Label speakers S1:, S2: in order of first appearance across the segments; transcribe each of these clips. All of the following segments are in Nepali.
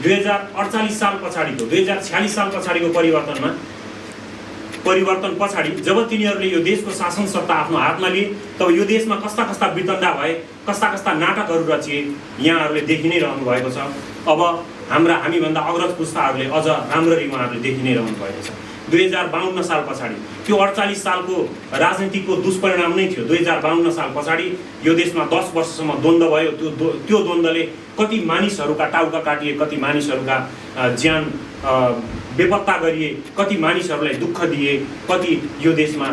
S1: 2048 साल पछाडिको 2046 साल पछाडिको परिवर्तन पछाडि जब तिनीहरूले यो देशको शासन सत्ता आफ्नो हातमा लिए तब यो देशमा कस्ता कस्ता वितन्डा भए, कस्ता कस्ता नाटकहरू रचिए यहाँहरूले देखि नै रहनु भएको छ। अब हामीभन्दा अग्रज पुस्ताहरूले अझ राम्ररी उहाँहरूले देखि नै रहनु भएको छ। 2052 साल पछाडि त्यो 48 सालको राजनीतिको दुष्परिणाम नै थियो। 2052 साल पछाडि यो देशमा 10 वर्षसम्म द्वन्द्व भयो। त्यो द्वन्द्वले कति मानिसहरूका टाउका काटिए, कति मानिसहरूका ज्यान बेपत्ता गरिए, कति मानिसहरूलाई दुःख दिए, कति यो देशमा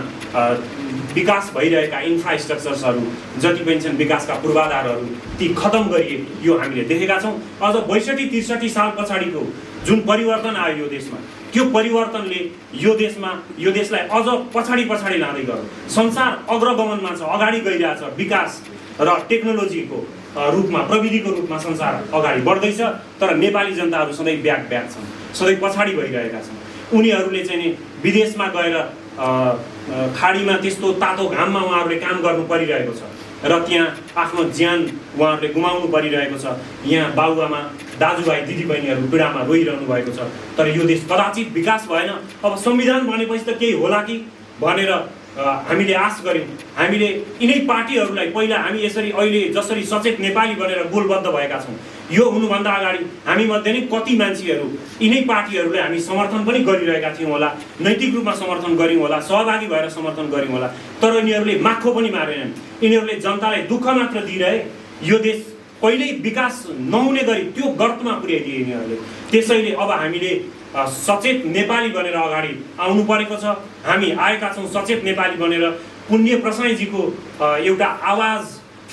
S1: विकास भइरहेका इन्फ्रास्ट्रक्चर्सहरू जति पनि छन् विकासका पूर्वाधारहरू ती खतम गरिए, यो हामीले देखेका छौँ। अझ 62-63 साल पछाडिको जुन परिवर्तन आयो यो देशमा, त्यो परिवर्तनले यो देशलाई अझ पछाडि लाँदै गयो। संसार अग्रगमनमा छ, अगाडि गइरहेछ। विकास र टेक्नोलोजीको रूपमा, प्रविधिको रूपमा संसार अगाडि बढ्दैछ, तर नेपाली जनताहरू सधैँ ब्याक छन्, सधैँ पछाडि भइरहेका छन्। उनीहरूले चाहिँ नि विदेशमा गएर खाडीमा त्यस्तो तातो घाममा उहाँहरूले काम गर्नु परिरहेको छ र त्यहाँ आफ्नो ज्यान उहाँहरूले गुमाउनु परिरहेको छ। यहाँ बाबुआमा, दाजुभाइ, दिदीबहिनीहरू पीडामा रोइरहनु भएको छ। तर यो देश कदाचित विकास भएन। अब संविधान बनेपछि त केही होला कि भनेर हामीले आश गऱ्यौँ। हामीले यिनै पार्टीहरूलाई पहिला हामी यसरी अहिले जसरी सचेत नेपाली बनेर गोलबद्ध भएका छौँ, यो हुनुभन्दा अगाडि हामीमध्ये नै कति मान्छेहरू यिनै पार्टीहरूलाई हामी समर्थन पनि गरिरहेका थियौँ होला, नैतिक रूपमा समर्थन गऱ्यौँ होला, सहभागी भएर समर्थन गऱ्यौँ होला। तर यिनीहरूले माखो पनि मारेनन्। यिनीहरूले जनतालाई दुःख मात्र दिइरहे। यो देश पहिल्यै विकास नहुने गरी त्यो गर्तमा पुर्याइदिए यिनीहरूले। त्यसैले अब हामीले सचेत नेपाली बनेर अगाडि आउनु परेको छ। हामी आएका छौँ सचेत नेपाली बनेर। पुण्य प्रसाईजीको एउटा आवाज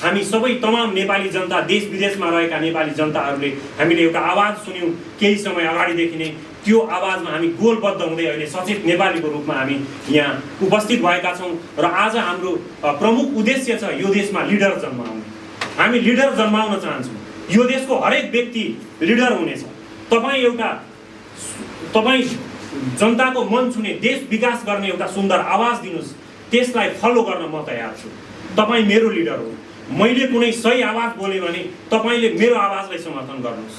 S1: हामी सबै तमाम नेपाली जनता, देश विदेशमा रहेका नेपाली जनताहरूले हामीले एउटा आवाज सुन्यौँ केही समय अगाडिदेखि नै। त्यो आवाजमा हामी गोलबद्ध हुँदै अहिले सचेत नेपालीको रूपमा हामी यहाँ उपस्थित भएका छौँ। र आज हाम्रो प्रमुख उद्देश्य छ यो देशमा लिडर जन्माउने। हामी लिडर जन्माउन चाहन्छौँ। यो देशको हरेक व्यक्ति लिडर हुनेछ। तपाईँ जनताको मन छुने, देश विकास गर्ने एउटा सुन्दर आवाज दिनुहोस्। त्यसलाई फलो गर्न म तयार छु। तपाईँ मेरो लिडर हो। मैले कुनै सही आवाज बोलेँ भने तपाईँले मेरो आवाजलाई समर्थन गर्नुहोस्।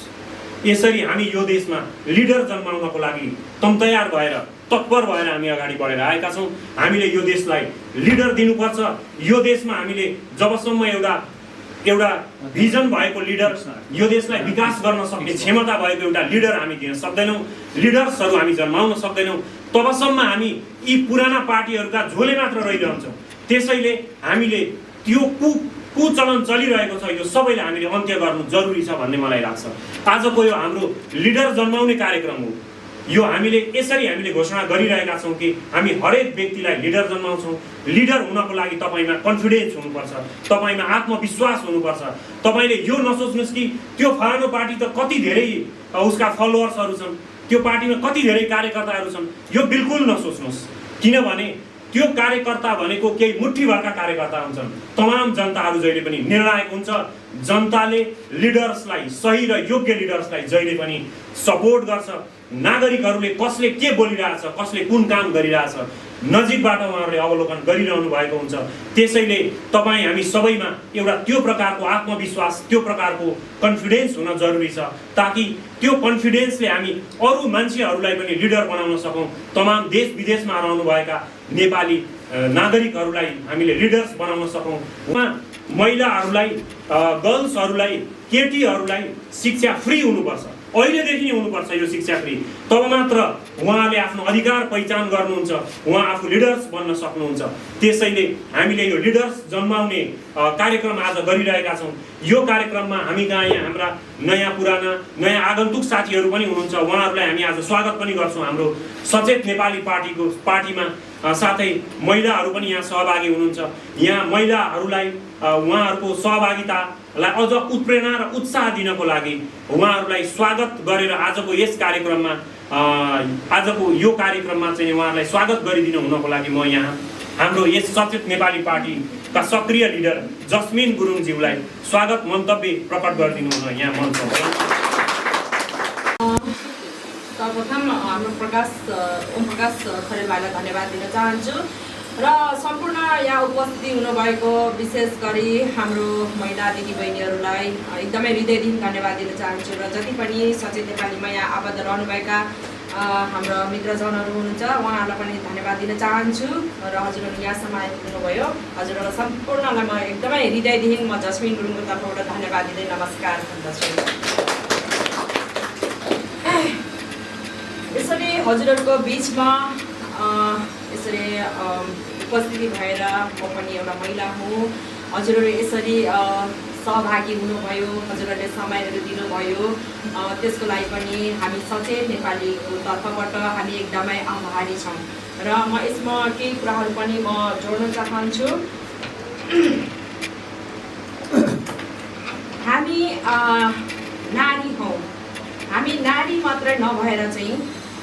S1: यसरी हामी यो देशमा लिडर जन्माउनको लागि तयार भएर, तत्पर भएर हामी अगाडि बढेर आएका छौँ। हामीले यो देशलाई लिडर दिनुपर्छ। यो देशमा हामीले जबसम्म एउटा भिजन भएको लिडर, यो देशलाई विकास गर्न सक्ने क्षमता भएको एउटा लिडर हामी दिन सक्दैनौँ, लिडर्सहरू हामी जन्माउन सक्दैनौँ, तबसम्म हामी यी पुराना पार्टीहरूका झोले मात्र रहिरहन्छौँ। त्यसैले हामीले त्यो कुचलन चलिरहेको छ, यो सबैले हामीले अन्त्य गर्नु जरुरी छ भन्ने मलाई लाग्छ। आजको यो हाम्रो लिडर जन्माउने कार्यक्रम हो। यो हामीले घोषणा गरिरहेका छौँ कि हामी हरेक व्यक्तिलाई लिडर जन्माउँछौँ। लिडर हुनको लागि तपाईँमा कन्फिडेन्स हुनुपर्छ, तपाईँमा आत्मविश्वास हुनुपर्छ। तपाईँले यो नसोच्नुहोस् कि त्यो फलानु पार्टी त कति धेरै उसका फलोवर्सहरू छन्, त्यो पार्टीमा कति धेरै कार्यकर्ताहरू छन्, यो बिल्कुल नसोच्नुहोस्। किनभने त्यो कार्यकर्ता भनेको केही मुठ्ठीभरका कार्यकर्ता हुन्छन्। तमाम जनताहरू जहिले पनि निर्णायक हुन्छ। जनताले लिडर्सलाई, सही र योग्य लिडर्सलाई जहिले पनि सपोर्ट गर्छ। नागरिकहरूले कसले के बोलिरहेछ, कसले कुन काम गरिरहेछ, नजिकबाट उहाँहरूले अवलोकन गरिरहनु भएको हुन्छ। त्यसैले हामी सबैमा एउटा त्यो प्रकारको आत्मविश्वास, त्यो प्रकारको कन्फिडेन्स हुन जरुरी छ, ताकि त्यो कन्फिडेन्सले हामी अरू मान्छेहरूलाई पनि लिडर बनाउन सकौँ। तमाम देश विदेशमा रहनुभएका नेपाली नागरिकहरूलाई हामीले लिडर्स बनाउन सकौँ। उहाँ महिलाहरूलाई, गर्ल्सहरूलाई, केटीहरूलाई शिक्षा फ्री हुनुपर्छ। अहिलेदेखि नै हुनुपर्छ यो शिक्षा फ्री। तब मात्र उहाँले आफ्नो अधिकार पहिचान गर्नुहुन्छ, उहाँ आफू लिडर्स बन्न सक्नुहुन्छ। त्यसैले हामीले यो लिडर्स जन्माउने कार्यक्रम आज गरिरहेका छौँ। यो कार्यक्रममा हामी कहाँ यहाँ हाम्रा नयाँ पुराना, नयाँ आगन्तुक साथीहरू पनि हुनुहुन्छ। उहाँहरूलाई हामी आज स्वागत पनि गर्छौँ हाम्रो सचेत नेपाली पार्टीमा। साथै महिलाहरू पनि यहाँ सहभागी हुनुहुन्छ। यहाँ महिलाहरूलाई उहाँहरूको सहभागितालाई अझ उत्प्रेरणा र उत्साह दिनको लागि उहाँहरूलाई स्वागत गरेर आजको यो कार्यक्रममा चाहिँ उहाँहरूलाई स्वागत गरिदिनु हुनको लागि म यहाँ हाम्रो यस सचेत नेपाली पार्टीका सक्रिय लिडर जस्मिन गुरुङज्यूलाई स्वागत मन्तव्य प्रकट गरिदिनु हुन यहाँ मञ्चमा।
S2: सर्वप्रथम हाम्रो ओम प्रकाश खरेलभाइलाई धन्यवाद दिन चाहन्छु। र सम्पूर्ण यहाँ उपस्थिति हुनुभएको विशेष गरी हाम्रो महिला दिदीबहिनीहरूलाई एकदमै हृदयदेखि धन्यवाद दिन चाहन्छु र जति पनि सचेत नेपालीमा यहाँ आबद्ध रहनुभएका हाम्रो मित्रजनहरू हुनुहुन्छ उहाँहरूलाई पनि धन्यवाद दिन चाहन्छु र हजुरहरू यहाँसम्म आइपुग्नुभयो। हजुरहरूलाई सम्पूर्णलाई म एकदमै हृदयदेखि म जस्मिन गुरुङको तर्फबाट धन्यवाद दिँदै नमस्कार भन्दछु। यसरी हजुरहरूको बिचमा यसरी उपस्थिति भएर म पनि एउटा महिला हुँ। हजुरहरू यसरी सहभागी हुनुभयो, हजुरहरूले समयहरू दिनुभयो, त्यसको लागि पनि हामी सचेत नेपालीको तर्फबाट हामी एकदमै आभारी छौँ र म यसमा केही कुराहरू पनि म जोड्न चाहन्छु। हामी नारी हौँ, हामी नारी मात्रै नभएर चाहिँ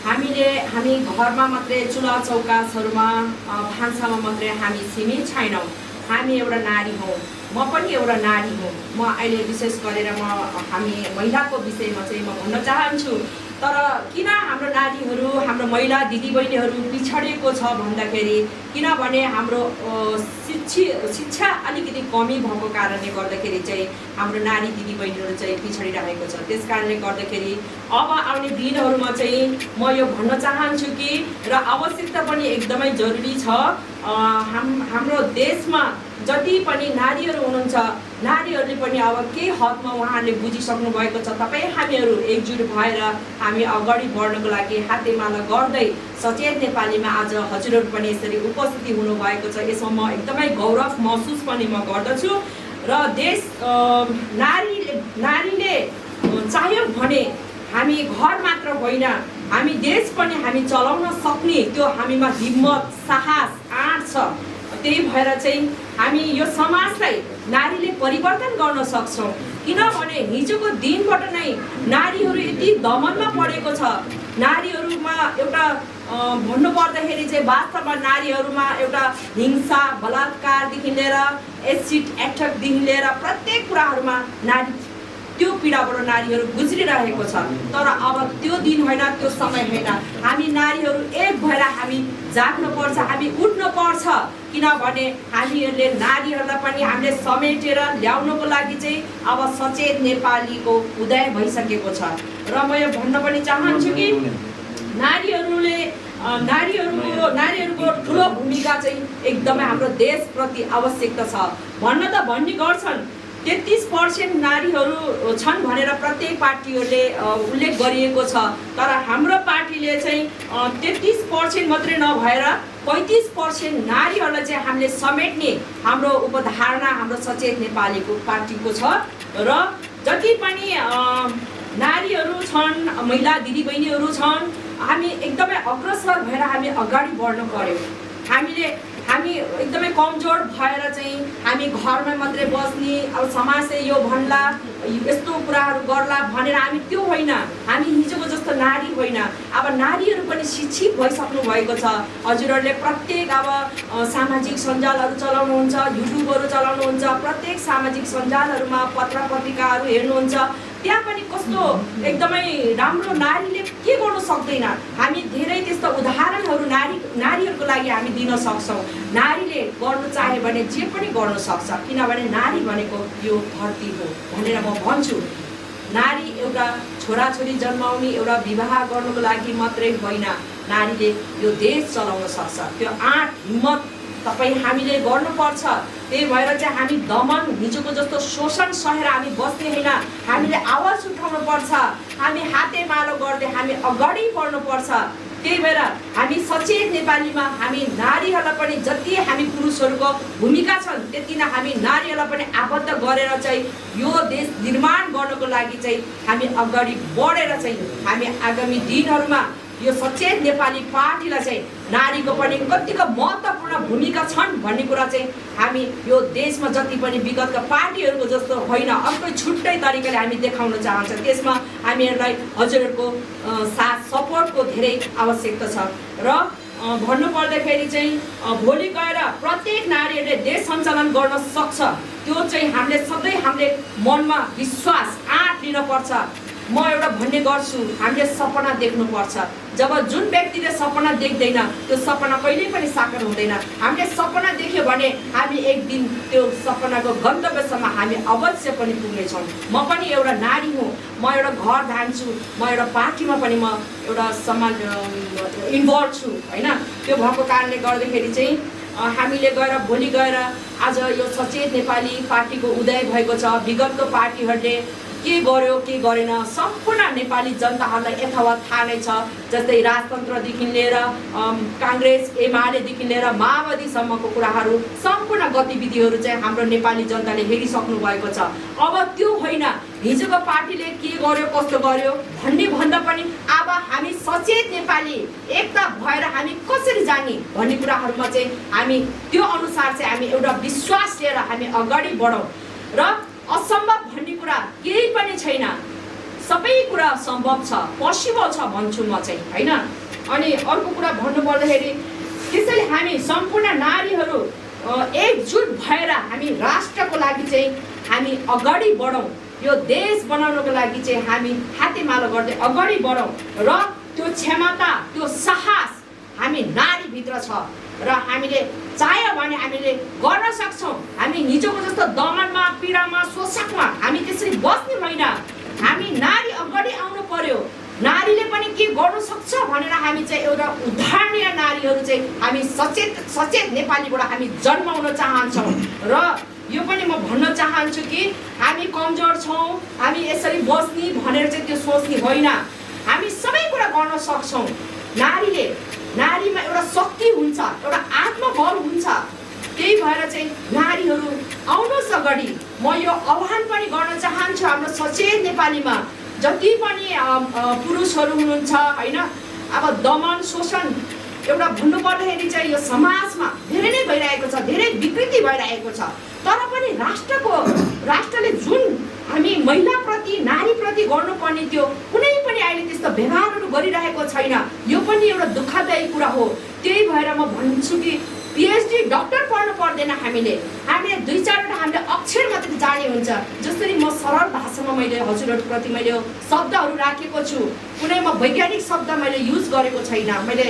S2: हामी घरमा मात्रै चुला चौकासहरूमा भान्सामा मात्रै हामी सीमित छैनौँ। हामी एउटा नारी हौँ, म पनि एउटा नारी हुँ। म अहिले विशेष गरेर हामी महिलाको विषयमा चाहिँ म भन्न चाहन्छु। तर किन हाम्रो नारीहरू, हाम्रो महिला दिदीबहिनीहरू पिछडिएको छ भन्दाखेरि किनभने हाम्रो शिक्षा अलिकति कमी भएको कारणले गर्दाखेरि चाहिँ हाम्रो नारी दिदीबहिनीहरू चाहिँ पिछडिरहेको छ। त्यस कारणले गर्दाखेरि अब आउने दिनहरूमा चाहिँ म यो भन्न चाहन्छु कि र आवश्यकता पनि एकदमै जरुरी छ। हाम्रो देशमा जति पनि नारीहरू हुनुहुन्छ, नारीहरूले पनि अब केही हदमा उहाँहरूले बुझिसक्नु भएको छ। तपाईँ हामीहरू एकजुट भएर हामी अगाडि बढ्नको लागि हातेमाला गर्दै सचेत नेपालीमा आज हजुरहरू पनि यसरी उपस्थिति हुनुभएको छ। यसमा म एकदमै गौरव महसुस पनि म गर्दछु र देश नारीले चाह्यो भने हामी घर मात्र होइन, हामी देश पनि हामी चलाउन सक्ने त्यो हामीमा हिम्मत, साहस, आँट छ। त्यही भएर चाहिँ हामी यो समाजलाई नारीले परिवर्तन गर्न सक्छौँ। किनभने हिजोको दिनबाट नै नारीहरू यति दमनमा परेको छ। नारीहरूमा एउटा भन्नु पर्दाखेरि चाहिँ वास्तवमा नारीहरूमा एउटा हिंसा, बलात्कारदेखि लिएर एसिड एट्याकदेखि लिएर प्रत्येक कुराहरूमा नारी त्यो पीडाबाट नारीहरू गुज्रिरहेको छ। तर अब त्यो दिन होइन, त्यो समय होइन। हामी नारीहरू एक भएर हामी जाग्नु पर्छ, हामी उठ्नु पर्छ। किनभने हामीहरूले नारीहरूलाई पनि हामीले समेटेर ल्याउनको लागि चाहिँ अब सचेत नेपालीको उदय भइसकेको छ। र म यो भन्न पनि चाहन्छु कि नारीहरूको ठुलो भूमिका चाहिँ एकदमै हाम्रो देशप्रति आवश्यकता छ। भन्न त भन्ने गर्छन् 33% नारीहरू छन् भनेर प्रत्येक पार्टीहरूले उल्लेख गरिएको छ। तर हाम्रो पार्टीले चाहिँ 33% मात्रै नभएर 35% नारीहरूलाई चाहिँ हामीले समेट्ने हाम्रो उपधारणा हाम्रो सचेत नेपालीको पार्टीको छ। र जति पनि नारीहरू छन्, महिला दिदीबहिनीहरू छन्, हामी एकदमै अग्रसर भएर हामी अगाडि बढ्नु पर्यो। हामी एकदमै कमजोर भएर चाहिँ हामी घरमा मात्रै बस्ने, अब समाजले यो भन्ला, यस्तो कुराहरू गर्ला भनेर हामी त्यो होइन। हामी हिजोको जस्तो नारी होइन। अब नारीहरू पनि शिक्षित भइसक्नु भएको छ। हजुरहरूले प्रत्येक अब सामाजिक सञ्जालहरू चलाउनुहुन्छ, युट्युबहरू चलाउनुहुन्छ, प्रत्येक सामाजिक सञ्जालहरूमा पत्र पत्रिकाहरू हेर्नुहुन्छ। त्यहाँ पनि कस्तो एकदमै राम्रो नारीले के गर्नु सक्दैन। हामी धेरै त्यस्तो उदाहरणहरू नारीहरूको लागि हामी दिन सक्छौँ। नारीले गर्नु चाह्यो भने जे पनि गर्न सक्छ। किनभने नारी भनेको यो धरती हो भनेर म भन्छु। नारी एउटा छोराछोरी जन्माउने, एउटा विवाह गर्नुको लागि मात्रै होइन, नारीले यो देश चलाउन सक्छ। त्यो आँट, हिम्मत हामीले गर्नुपर्छ। त्यही भएर चाहिँ हामी दमन, हिजोको जस्तो शोषण सहेर हामी बस्ने होइन। हामीले आवाज उठाउनु पर्छ। हामी हातेमालो गर्दै हामी अगाडि बढ्नुपर्छ। त्यही भएर हामी सचेत नेपालीमा हामी नारीहरूलाई पनि जति हामी पुरुषहरूको भूमिका छन् त्यति नै हामी नारीहरूलाई पनि आबद्ध गरेर चाहिँ यो देश निर्माण गर्नको लागि चाहिँ हामी अगाडि बढेर चाहिँ हामी आगामी दिनहरूमा यो सचेत नेपाली पार्टीलाई चाहिँ नारीको पनि कतिको महत्त्वपूर्ण भूमिका छन् भन्ने कुरा चाहिँ हामी यो देशमा जति पनि विगतका पार्टीहरूको जस्तो होइन, अर्कै छुट्टै तरिकाले हामी देखाउन चाहन्छ। त्यसमा हामीहरूलाई हजुरहरूको साथ सपोर्टको धेरै आवश्यकता छ। र भन्नु पर्दाखेरि चाहिँ भोलि गएर प्रत्येक नारीहरूले देश सञ्चालन गर्न सक्छ। त्यो चाहिँ हामीले सधैँ हामीले मनमा विश्वास, आँट लिनुपर्छ। म एउटा भन्ने गर्छु, हामीले सपना देख्नुपर्छ। जब जुन व्यक्तिले सपना देख्दैन त्यो सपना कहिल्यै पनि साकार हुँदैन। हामीले सपना देख्यो भने हामी एक दिन त्यो सपनाको गन्तव्यसम्म हामी अवश्य पनि पुग्नेछौँ। म पनि एउटा नारी हुँ, म एउटा घर धान्छु, म एउटा पार्टीमा पनि म एउटा समान इन्भल्भ छु होइन। त्यो भएको कारणले गर्दाखेरि चाहिँ हामीले गएर भोलि गएर आज यो सचेत नेपाली पार्टीको उदय भएको छ। विगतको पार्टीहरूले के गर्यो के गरेन सम्पूर्ण नेपाली जनताहरूलाई यथावत थाहा नै छ। जस्तै राजतन्त्रदेखि लिएर काङ्ग्रेस एमालेदेखि लिएर माओवादीसम्मको कुराहरू सम्पूर्ण गतिविधिहरू चाहिँ हाम्रो नेपाली जनताले हेरिसक्नु भएको छ। अब त्यो होइन हिजोको पार्टीले के गर्यो कस्तो गर्यो भन्ने भन्दा पनि अब हामी सचेत नेपाली एकता भएर हामी कसरी जाने भन्ने कुराहरूमा चाहिँ हामी त्यो अनुसार चाहिँ हामी एउटा विश्वास लिएर हामी अगाडि बढौँ र असम्भव भन्ने कुरा केही पनि छैन। सबै कुरा सम्भव छ, पोसिबल छ भन्छु म चाहिँ होइन। अनि अर्को कुरा भन्नुपर्दाखेरि त्यसैले हामी सम्पूर्ण नारीहरू एकजुट भएर हामी राष्ट्रको लागि चाहिँ हामी अगाडि बढौँ। यो देश बनाउनको लागि चाहिँ हामी हातेमालो गर्दै अगाडि बढौँ र त्यो क्षमता त्यो साहस हामी नारीभित्र छ र हामीले चाह्यो भने हामीले गर्न सक्छौँ। हामी हिजोको जस्तो दमनमा पीडामा शोषकमा हामी त्यसरी बस्ने होइन। हामी नारी अगाडि आउनु पर्यो। नारीले पनि के गर्नु सक्छ भनेर हामी चाहिँ एउटा उदाहरणीय नारीहरू चाहिँ हामी सचेत नेपालीबाट हामी जन्माउन चाहन्छौँ। र यो पनि म भन्न चाहन्छु कि हामी कमजोर छौँ, हामी यसरी बस्ने भनेर चाहिँ त्यो सोच्ने होइन। हामी सबै कुरा गर्न सक्छौँ। नारीमा एउटा शक्ति हुन्छ, एउटा आत्मबल हुन्छ। त्यही भएर चाहिँ नारीहरू आउनुहोस् अगाडि। म यो आह्वान पनि गर्न चाहन्छु हाम्रो सचेत नेपालीमा जति पनि पुरुषहरू हुनुहुन्छ होइन। अब दमन शोषण एउटा भन्नुपर्दाखेरि चाहिँ यो समाजमा धेरै नै भइरहेको छ, धेरै विकृति भइरहेको छ। तर पनि राष्ट्रले जुन हामी महिलाप्रति नारीप्रति गर्नुपर्ने त्यो कुनै पनि अहिले त्यस्तो व्यवहारहरू गरिरहेको छैन। यो पनि एउटा दुःखदायी कुरा हो। त्यही भएर म भन्छु कि पिएचडी डक्टर पढ्नु पर्दैन। हामीले 2-4वटा हामीले अक्षर मात्रै जाने हुन्छ। जसरी म सरल भाषामा मैले हजुरहरूप्रति मैले शब्दहरू राखेको छु, कुनै म वैज्ञानिक शब्द मैले युज गरेको छैन, मैले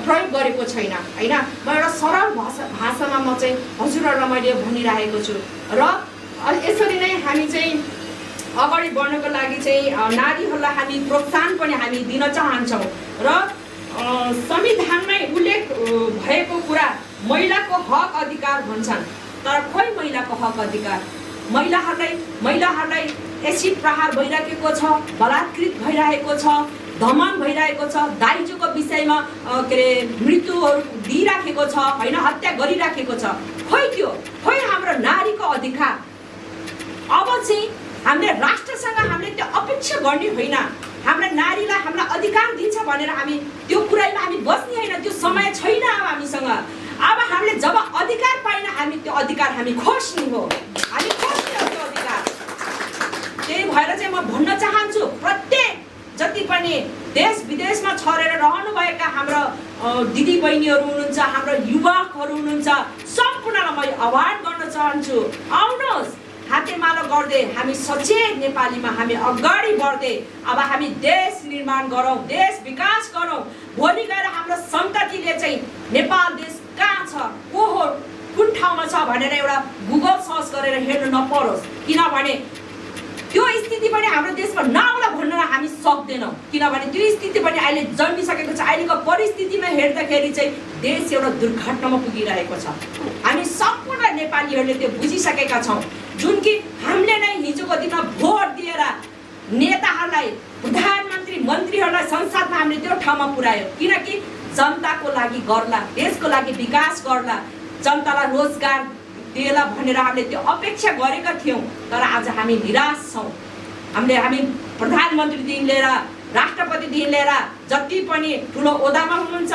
S2: प्रयोग गरेको छैन होइन। म एउटा सरल भाषामा म चाहिँ हजुरहरूलाई मैले भनिरहेको छु र यसरी नै हामी चाहिँ अगाडि बढ्नको लागि चाहिँ नारीहरूलाई हामी प्रोत्साहन पनि हामी दिन चाहन्छौँ। र संविधानमै उल्लेख भएको कुरा महिलाको हक अधिकार भन्छन्, तर खोइ महिलाको हक अधिकार? महिलाहरूलाई एसिड प्रहार भइरहेको छ, बलात्कृत भइरहेको छ, दमन भइरहेको छ, दाइजोको विषयमा के अरे मृत्युहरू दिइराखेको छ होइन, हत्या गरिराखेको छ। खोइ हाम्रो नारीको अधिकार? अब चाहिँ हामीले राष्ट्रसँग हामीले त्यो अपेक्षा गर्ने होइन। हाम्रा नारीलाई हामीलाई अधिकार दिन्छ भनेर हामी त्यो कुरामा हामी बस्ने होइन। त्यो समय छैन अब हामीसँग। अब हामीले जब अधिकार पाइन हामी त्यो अधिकार हामी खोज्ने हो, हामी खोज्ने हो त्यो अधिकार। त्यही भएर चाहिँ म भन्न चाहन्छु प्रत्येक जति पनि देश विदेशमा छरेर रहनुभएका हाम्रो दिदी बहिनीहरू हुनुहुन्छ, हाम्रो युवकहरू हुनुहुन्छ, सम्पूर्णलाई म आह्वान गर्न चाहन्छु, आउनुहोस् हातेमालो गर्दै हामी सचेत नेपालीमा हामी अगाडि बढ्दै अब हामी देश निर्माण गरौँ, देश विकास गरौँ। भोलि गएर हाम्रो सन्ततिले चाहिँ नेपाल देश कहाँ छ, को हो, कुन ठाउँमा छ भनेर एउटा गुगल सर्च गरेर हेर्नु नपरोस्। किनभने त्यो स्थिति पनि हाम्रो देशमा नआउला भन्न हामी सक्दैनौँ। किनभने त्यो स्थिति पनि अहिले जन्मिसकेको छ। अहिलेको परिस्थितिमा हेर्दाखेरि चाहिँ देश एउटा दुर्घटनामा पुगिरहेको छ। हामी सम्पूर्ण नेपालीहरूले त्यो बुझिसकेका छौँ। जुन कि हामीले नै हिजोको दिनमा भोट दिएर नेताहरूलाई, प्रधानमन्त्री मन्त्रीहरूलाई संसदमा हामीले त्यो ठाउँमा पुर्यायो। किनकि जनताको लागि गर्ला, देशको लागि विकास गर्ला, जनतालाई रोजगार दिएला भनेर हामीले त्यो अपेक्षा गरेका थियौँ। तर आज हामी निराश छौँ। हामी प्रधानमन्त्रीदेखि लिएर राष्ट्रपतिदेखि लिएर जति पनि ठुलो ओहदामा हुनुहुन्छ,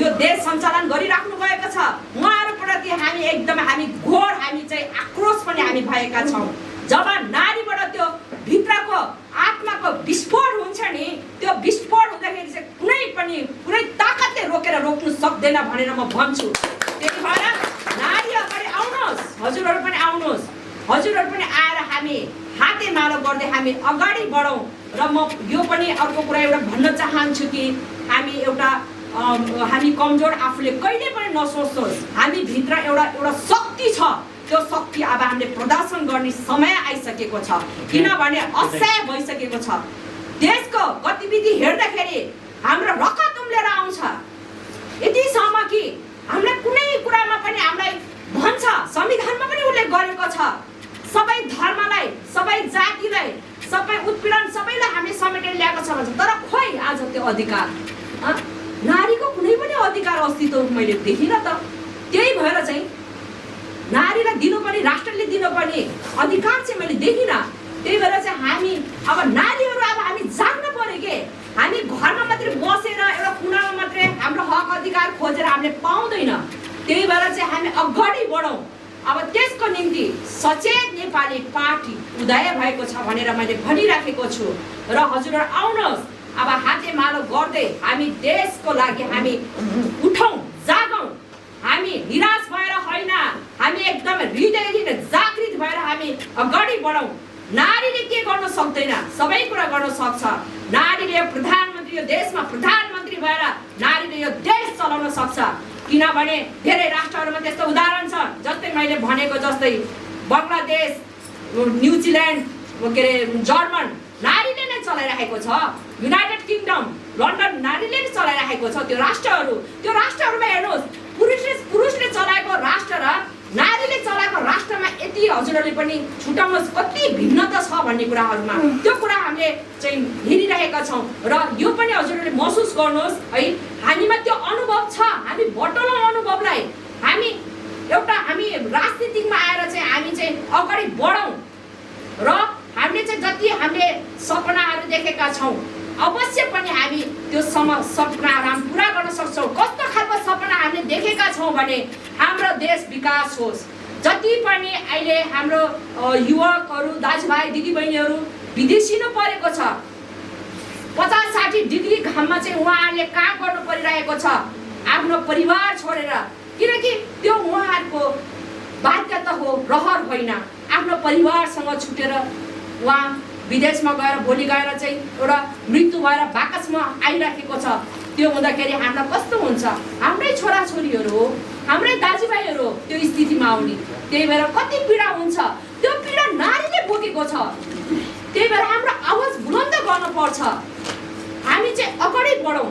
S2: यो देश सञ्चालन गरिराख्नु भएको छ, उहाँहरूप्रति हामी एकदमै हामी घोर हामी चाहिँ आक्रोश पनि हामी भएका छौँ। जब नारीबाट त्यो भित्रको आत्माको विस्फोट हुन्छ नि, त्यो विस्फोट हुँदाखेरि चाहिँ कुनै ताकतले रोक्नु सक्दैन भनेर म भन्छु। त्यही भएर नारी अगाडि आउनुहोस्, हजुरहरू पनि आउनुहोस्, हजुरहरू पनि आएर हामी हाते हातेमालो गर्दै हामी अगाडि बढौँ। र म यो पनि अर्को कुरा एउटा भन्न चाहन्छु कि हामी कमजोर आफूले कहिले पनि नसोच्नुहोस्। हामी भित्र एउटा शक्ति छ, त्यो शक्ति अब हामीले प्रदर्शन गर्ने समय आइसकेको छ, किनभने असह्य भइसकेको छ। देशको गतिविधि हेर्दाखेरि हाम्रो रगत उम्लेर आउँछ, यतिसम्म कि हामीलाई कुनै कुरामा पनि हामीलाई भन्छ, संविधानमा पनि उल्लेख गरेको छ, सबै धर्मलाई, सबै जातिलाई, सबै उत्पीडन सबैलाई हामीले समेटेर ल्याएको छ भन्छ। तर खोइ आज त्यो अधिकार, नारीको कुनै पनि अधिकार अस्तित्व मैले देखिनँ त। त्यही भएर चाहिँ नारीलाई दिनुपर्ने, राष्ट्रले दिनुपर्ने अधिकार चाहिँ मैले देखिनँ। त्यही भएर चाहिँ हामी अब नारीहरू अब हामी जान्न पर्यो के। हामी घरमा मात्रै बसेर एउटा कुनामा मात्रै हाम्रो हक अधिकार खोजेर हामीले पाउँदैन। त्यही भएर चाहिँ हामी अगाडि बढौँ। अब त्यसको निम्ति सचेत नेपाली पार्टी उदय भएको छ भनेर मैले भनिराखेको छु। र हजुरहरू आउनुहोस्, अब हातेमालो गर्दै हामी देशको लागि हामी उठौँ, जागौँ। हामी निराश भएर होइन, हामी एकदम हृदयदेखि जागृत भएर हामी अगाडि बढौँ। नारीले के गर्न सक्दैन, सबै कुरा गर्न सक्छ। नारीले प्रधानमन्त्री, यो देशमा प्रधानमन्त्री भएर नारीले यो देश चलाउन सक्छ। किनभने धेरै राष्ट्रहरूमा त्यस्तो उदाहरण छ, जस्तै मैले भनेको जस्तै बङ्गलादेश, न्युजिल्यान्ड, के अरे जर्मन नारीले नै चलाइराखेको छ। युनाइटेड किङडम, लन्डन नारीले नै चलाइराखेको छ। त्यो राष्ट्रहरूमा हेर्नुहोस्, पुरुषले चलाएको राष्ट्र र नारीले चलाएको राष्ट्रमा यति हजुरहरूले पनि छुटाउनुहोस् कति भिन्नता छ भन्ने कुराहरूमा। त्यो कुरा हामीले चाहिँ हेरिरहेका छौँ। र यो पनि हजुरहरूले महसुस गर्नुहोस् है, हामीमा त्यो अनुभव छ। हामी बटौलौँ अनुभवलाई। हामी राजनीतिकमा आएर चाहिँ हामी चाहिँ अगाडि बढौँ। र हामीले चाहिँ जति हामीले सपनाहरू देखेका छौँ, अवश्य पनि हामी त्यो सपनाहरू हामी पुरा गर्न सक्छौँ। कस्तो खालको सपना हामीले देखेका छौँ भने हाम्रो देश विकास होस्। जति पनि अहिले हाम्रो युवकहरू, दाजुभाइ, दिदीबहिनीहरू विदेशिनु परेको छ, 50-60 डिग्री घाममा चाहिँ उहाँहरूले काम गर्नु परिरहेको छ आफ्नो परिवार छोडेर। किनकि त्यो उहाँहरूको बाध्यता हो, रहर होइन। आफ्नो परिवारसँग छुटेर उहाँ विदेशमा गएर भोलि गएर चाहिँ एउटा मृत्यु भएर बाकसमा आइराखेको छ। त्यो हुँदाखेरि हामीलाई कस्तो हुन्छ? हाम्रै छोराछोरीहरू हो, हाम्रै दाजुभाइहरू हो त्यो स्थितिमा आउने। त्यही भएर कति पीडा हुन्छ, त्यो पीडा नारीले बोकेको छ। त्यही भएर हाम्रो आवाज बुलन्द गर्नुपर्छ। हामी चाहिँ अगाडि बढौँ।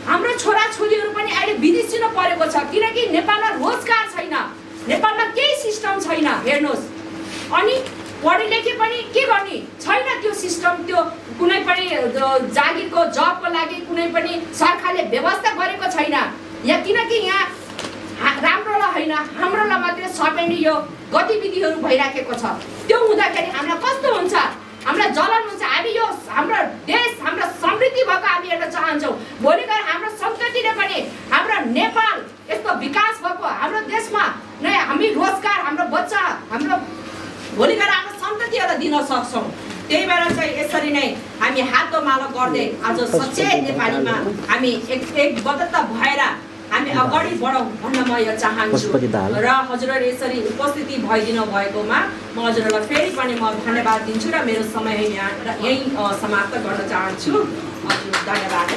S2: हाम्रो छोराछोरीहरू पनि अहिले विदेशिनु परेको छ, किनकि नेपालमा रोजगार छैन, नेपालमा केही सिस्टम छैन। हेर्नुहोस्, अनि पढे लेखे पनि के गर्ने छैन त्यो सिस्टम। त्यो कुनै पनि जागिरको जबको लागि कुनै पनि सरकारले व्यवस्था गरेको छैन। किनकि यहाँ राम्रोलाई होइन, हाम्रोलाई मात्रै सपेन्ने यो गतिविधिहरू भइराखेको छ। त्यो हुँदाखेरि हामीलाई कस्तो हुन्छ? हामीलाई जलन हुन्छ। हामी यो हाम्रो देश, हाम्रो समृद्धि भएको हामी हेर्न चाहन्छौँ। भोलि गएर हाम्रो सन्ततिले पनि हाम्रो नेपाल यस्तो विकास भएको हाम्रो देशमा नै हामी रोजगार, हाम्रो बच्चा, हाम्रो भोलि गएर हाम्रो सन्ततिहरूलाई दिन सक्छौँ। त्यही भएर चाहिँ यसरी नै हामी हातोमालो गर्दै आज सचेत नेपालीमा हामी एकबद्धता भएर हामी अगाडि बढौँ भन्न म यो चाहन्छु। र हजुरहरू यसरी उपस्थिति भइदिनु भएकोमा म हजुरहरूलाई फेरि पनि म धन्यवाद दिन्छु र मेरो समय यहीँ समाप्त गर्न चाहन्छु। हजुर धन्यवाद।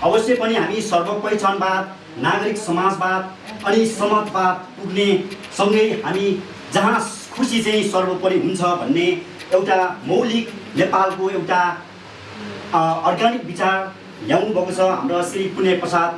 S3: अवश्य पनि हामी सर्वपहिचानवाद, नागरिक समाजवाद अनि समाजवाद पुग्ने सँगै हामी जहाँ खुसी चाहिँ सर्वोपरि हुन्छ भन्ने एउटा मौलिक नेपालको एउटा अर्ग्यानिक विचार ल्याउनु भएको छ हाम्रो श्री पुण्य प्रसाद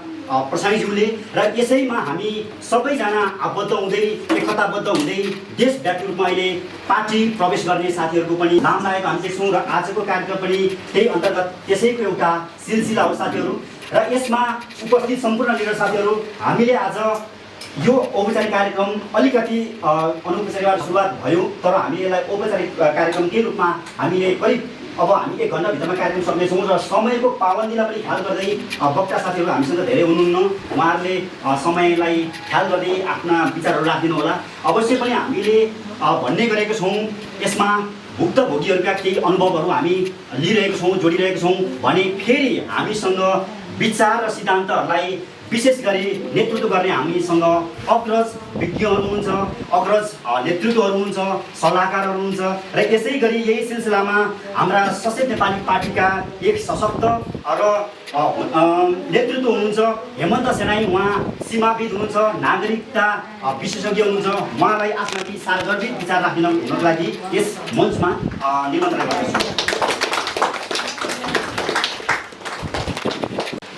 S3: प्रसाईज्यूले। र यसैमा हामी सबैजना आबद्ध हुँदै, एकताबद्ध हुँदै देशव्यापी रूपमा अहिले पार्टी प्रवेश गर्ने साथीहरूको पनि नाम लागेको हामी देख्छौँ। र आजको कार्यक्रम पनि त्यही अन्तर्गत त्यसैको एउटा सिलसिला हो साथीहरू। र यसमा उपस्थित सम्पूर्ण लिडर साथीहरू, हामीले आज यो औपचारिक कार्यक्रम अलिकति अनौपचारिकबाट सुरुवात भयो, तर हामी यसलाई औपचारिक कार्यक्रमकै रूपमा हामीले करिब अब हामी 1 घन्टाभित्रमा कार्यक्रम सक्नेछौँ। र समयको पाबन्दीलाई पनि ख्याल गर्दै वक्ता साथीहरू हामीसँग धेरै हुनुहुन्न, उहाँहरूले समयलाई ख्याल गर्दै आफ्ना विचारहरू राखिदिनु होला। अवश्य पनि हामीले भन्ने गरेको छौँ, यसमा भुक्तभोगीहरूका केही अनुभवहरू हामी लिइरहेको छौँ, जोडिरहेको छौँ भने फेरि हामीसँग विचार र सिद्धान्तहरूलाई विशेष गरी नेतृत्व गर्ने हामीसँग अग्रज विज्ञहरू हुनुहुन्छ, अग्रज नेतृत्वहरू हुनुहुन्छ, सल्लाहकारहरू हुनुहुन्छ र यसै गरी यही सिलसिलामा हाम्रा सचेत नेपाली पार्टीका एक सशक्त र नेतृत्व हुनुहुन्छ हेमन्त सेनाई। उहाँ सीमाविद हुनुहुन्छ, नागरिकता विशेषज्ञ हुनुहुन्छ। उहाँलाई आफ्ना ती सार्वजनिक विचार राख्नको लागि यस मञ्चमा निमन्त्रणा गर्दछु।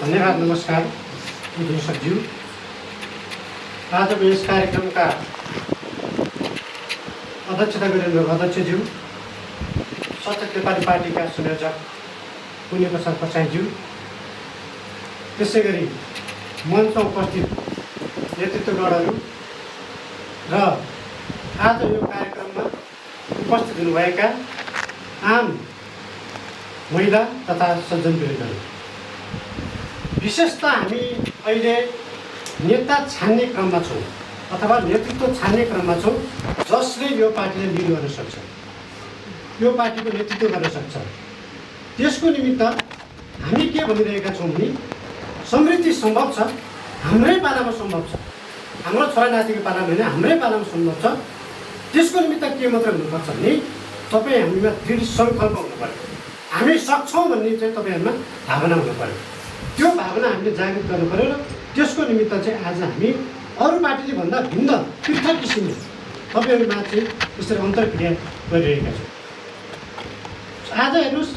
S4: धन्यवाद। नमस्कार दर्शकज्यू, आजको यस कार्यक्रमका अध्यक्षता गरिरहनु अध्यक्षज्यू, सचेत नेपाली पार्टीका संयोजक पुण्य प्रसाद पछाइज्यू, त्यसै गरी मञ्चमा उपस्थित नेतृत्वगणहरू र आज यो कार्यक्रममा उपस्थित हुनुभएका आम महिला तथा सज्जनवृन्दहरू, विशेषतः हामी अहिले नेता छान्ने क्रममा छौँ अथवा नेतृत्व छान्ने क्रममा छौँ जसले यो पार्टीलाई लिड गर्न सक्छ, यो पार्टीको नेतृत्व गर्न सक्छ। त्यसको निमित्त हामी के भनिरहेका छौँ भने समृद्धि सम्भव छ, हाम्रै पालामा सम्भव छ, हाम्रो छोरा नातिको पालामा होइन हाम्रै पालामा सम्भव छ। त्यसको निमित्त के मात्र हुनुपर्छ भने तपाईँ हामीमा दृढ सङ्कल्प हुनु पऱ्यो, हामी सक्छौँ भन्ने चाहिँ तपाईँहरूमा भावना हुनु पऱ्यो। त्यो भावना हामीले जागृत गर्नु पऱ्यो र त्यसको निमित्त चाहिँ आज हामी अरू पार्टीले भन्दा भिन्न पृथक किसिमले तपाईँहरूमा चाहिँ त्यसरी अन्तर्क्रिया गरिरहेका छौँ। आज हेर्नुहोस्,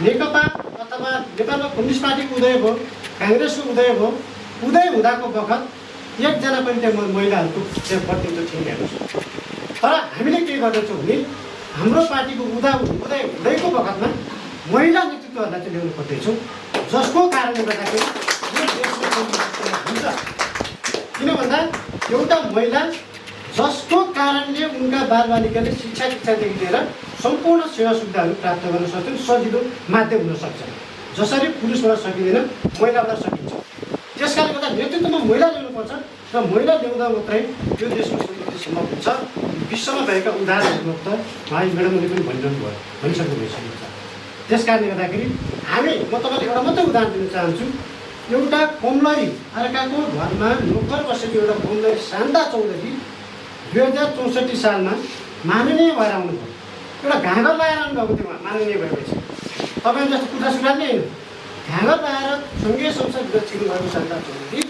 S4: नेकपा अथवा नेपालमा कम्युनिस्ट पार्टीको उदय भयो, काङ्ग्रेसको उदय भयो, उदय हुँदाको बखत एकजना पनि त्यहाँ महिलाहरूको त्यहाँ प्रतिनिधित्व थिएन हेर्नुहोस्। तर हामीले के गर्दैछौँ भने हाम्रो पार्टीको उदय हुँदैको बखतमा महिला नेतृत्वहरूलाई चाहिँ ल्याउनु पर्दैछौँ, जसको कारणले गर्दाखेरि यो देशको हुन्छ। किन भन्दा एउटा महिला जसको कारणले उनका बालबालिकाले शिक्षादेखि लिएर सम्पूर्ण सेवा सुविधाहरू प्राप्त गर्न सक्छन्, सजिलो माध्यम हुन सक्छ। जसरी पुरुषबाट सकिँदैन महिलाबाट सकिन्छ। त्यस कारणले गर्दा नेतृत्वमा महिला ल्याउनुपर्छ र महिला ल्याउँदा मात्रै यो देशको समृद्धि सम्भव हुन्छ। विश्वमा भएका उदाहरणहरू त उहाँ म्याडमले पनि भनिसक्नु भइसकेको छ। त्यस कारणले गर्दाखेरि हामी म तपाईँलाई एउटा मात्रै उदाहरण दिन चाहन्छु। एउटा कमलरी अर्काको घरमा नोकर बसेको एउटा कमलरी शान्ता चौधरी 2064 सालमा माननीय भएर आउनुभयो। एउटा घाँगर लगाएर आउनुभएको थियो उहाँ माननीय भएपछि। तपाईँ जस्तो कुरा सुनाउने होइन, घाँगर लगाएर सङ्घीय संसद छिर्नुभएको शान्ता चौधरी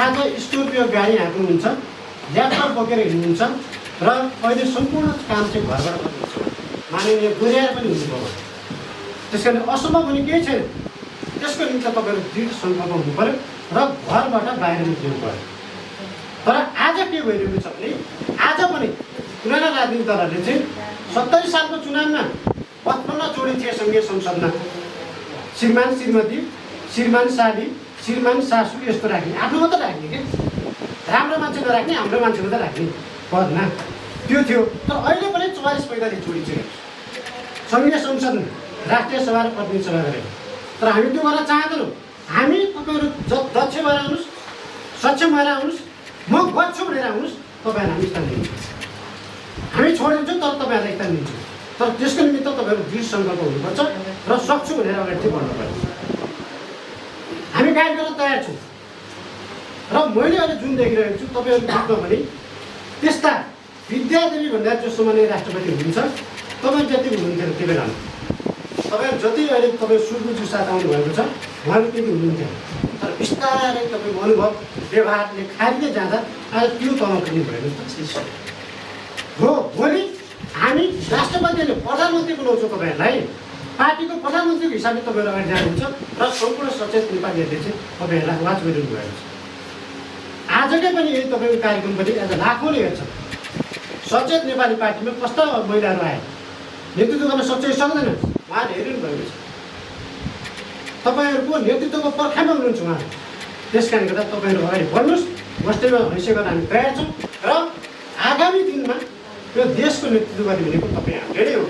S4: आज स्कर्पियो गाडी हाँक्नुहुन्छ, ल्यापटप बोकेर हिँड्नुहुन्छ र अहिले सम्पूर्ण काम चाहिँ घरबाट गर्नुहुन्छ। माननीय गुर्याएर पनि हुनुभयो। त्यस कारण असम्भव हुने केही छैन। त्यसको निम्ति तपाईँहरू दृढ सङ्कल्प हुनु पऱ्यो र घरबाट बाहिर निस्किनु पऱ्यो। तर आज के भइरहेको छ भने आज पनि पुराना राजनीतिक दलहरूले चाहिँ 70 सालको चुनावमा 55 जोडी थिए सङ्घीय संसदमा। श्रीमान श्रीमती, श्रीमान साली, श्रीमान सासू यस्तो राख्ने, आफ्नो मात्रै राख्ने के, राम्रो मान्छे नराख्ने, हाम्रो मान्छे मात्रै राख्ने पदमा त्यो थियो। तर अहिले पनि 44-45 जोडी चाहिँ सङ्घीय संसदमा राष्ट्रिय सभा र प्रतिनिधि सभा गरेर। तर हामी त्यो गर्न चाहँदैनौँ। हामी तपाईँहरू दक्ष भएर आउनुहोस्, सक्षम भएर आउनुहोस्, म गर्छु भनेर आउनुहोस्, तपाईँहरू हामी स्थान दिन्छौँ। हामी छोडिदिन्छौँ तर तपाईँहरूलाई स्थान दिन्छौँ। तर त्यसको निमित्त तपाईँहरू दृढ सङ्कल्प हुनुपर्छ र सक्छु भनेर अगाडि चाहिँ बढ्नु पर्छ। हामी गाइड गर्न तयार छौँ र मैले अहिले जुन देखिरहेको छु तपाईँहरू बुझ्नु भने त्यस्ता विद्यादेवी भन्दा जो सामान्य राष्ट्रपति हुनुहुन्छ तपाईँ जति हुनुहुन्थ्यो त्यो बेलामा। तपाईँ जति अहिले तपाईँ सुरु साथ आउनुभएको छ उहाँले त्यति हुनुहुन्थ्यो। तर बिस्तारै तपाईँको अनुभव व्यवहारले खारिँदै जाँदा आज त्यो तल पनि भएको हो। भोलि हामी राष्ट्रपतिले प्रधानमन्त्री बनाउँछौँ तपाईँहरूलाई, पार्टीको प्रधानमन्त्रीको हिसाबले तपाईँहरू अगाडि जानुहुन्छ र सम्पूर्ण सचेत नेपालीहरूले चाहिँ तपाईँहरूलाई वाच गरिरहनु भएको छ। आजकै पनि यही तपाईँको कार्यक्रम पनि आज लाखौँले हेर्छ। सचेत नेपाली पार्टीमा कस्ता महिलाहरू आए, नेतृत्व गर्न सक्छ कि सक्दैन उहाँले हेरिनु भएको छ। तपाईँहरूको नेतृत्वको पर्खाइमा हुनुहुन्छ उहाँ। त्यस कारणले गर्दा तपाईँहरू अगाडि बढ्नुहोस्, बस्दैमा हैसियत गर्न हामी तयार छौँ र आगामी दिनमा यो देशको नेतृत्व गर्ने भनेको तपाईँ हामीले नै हो,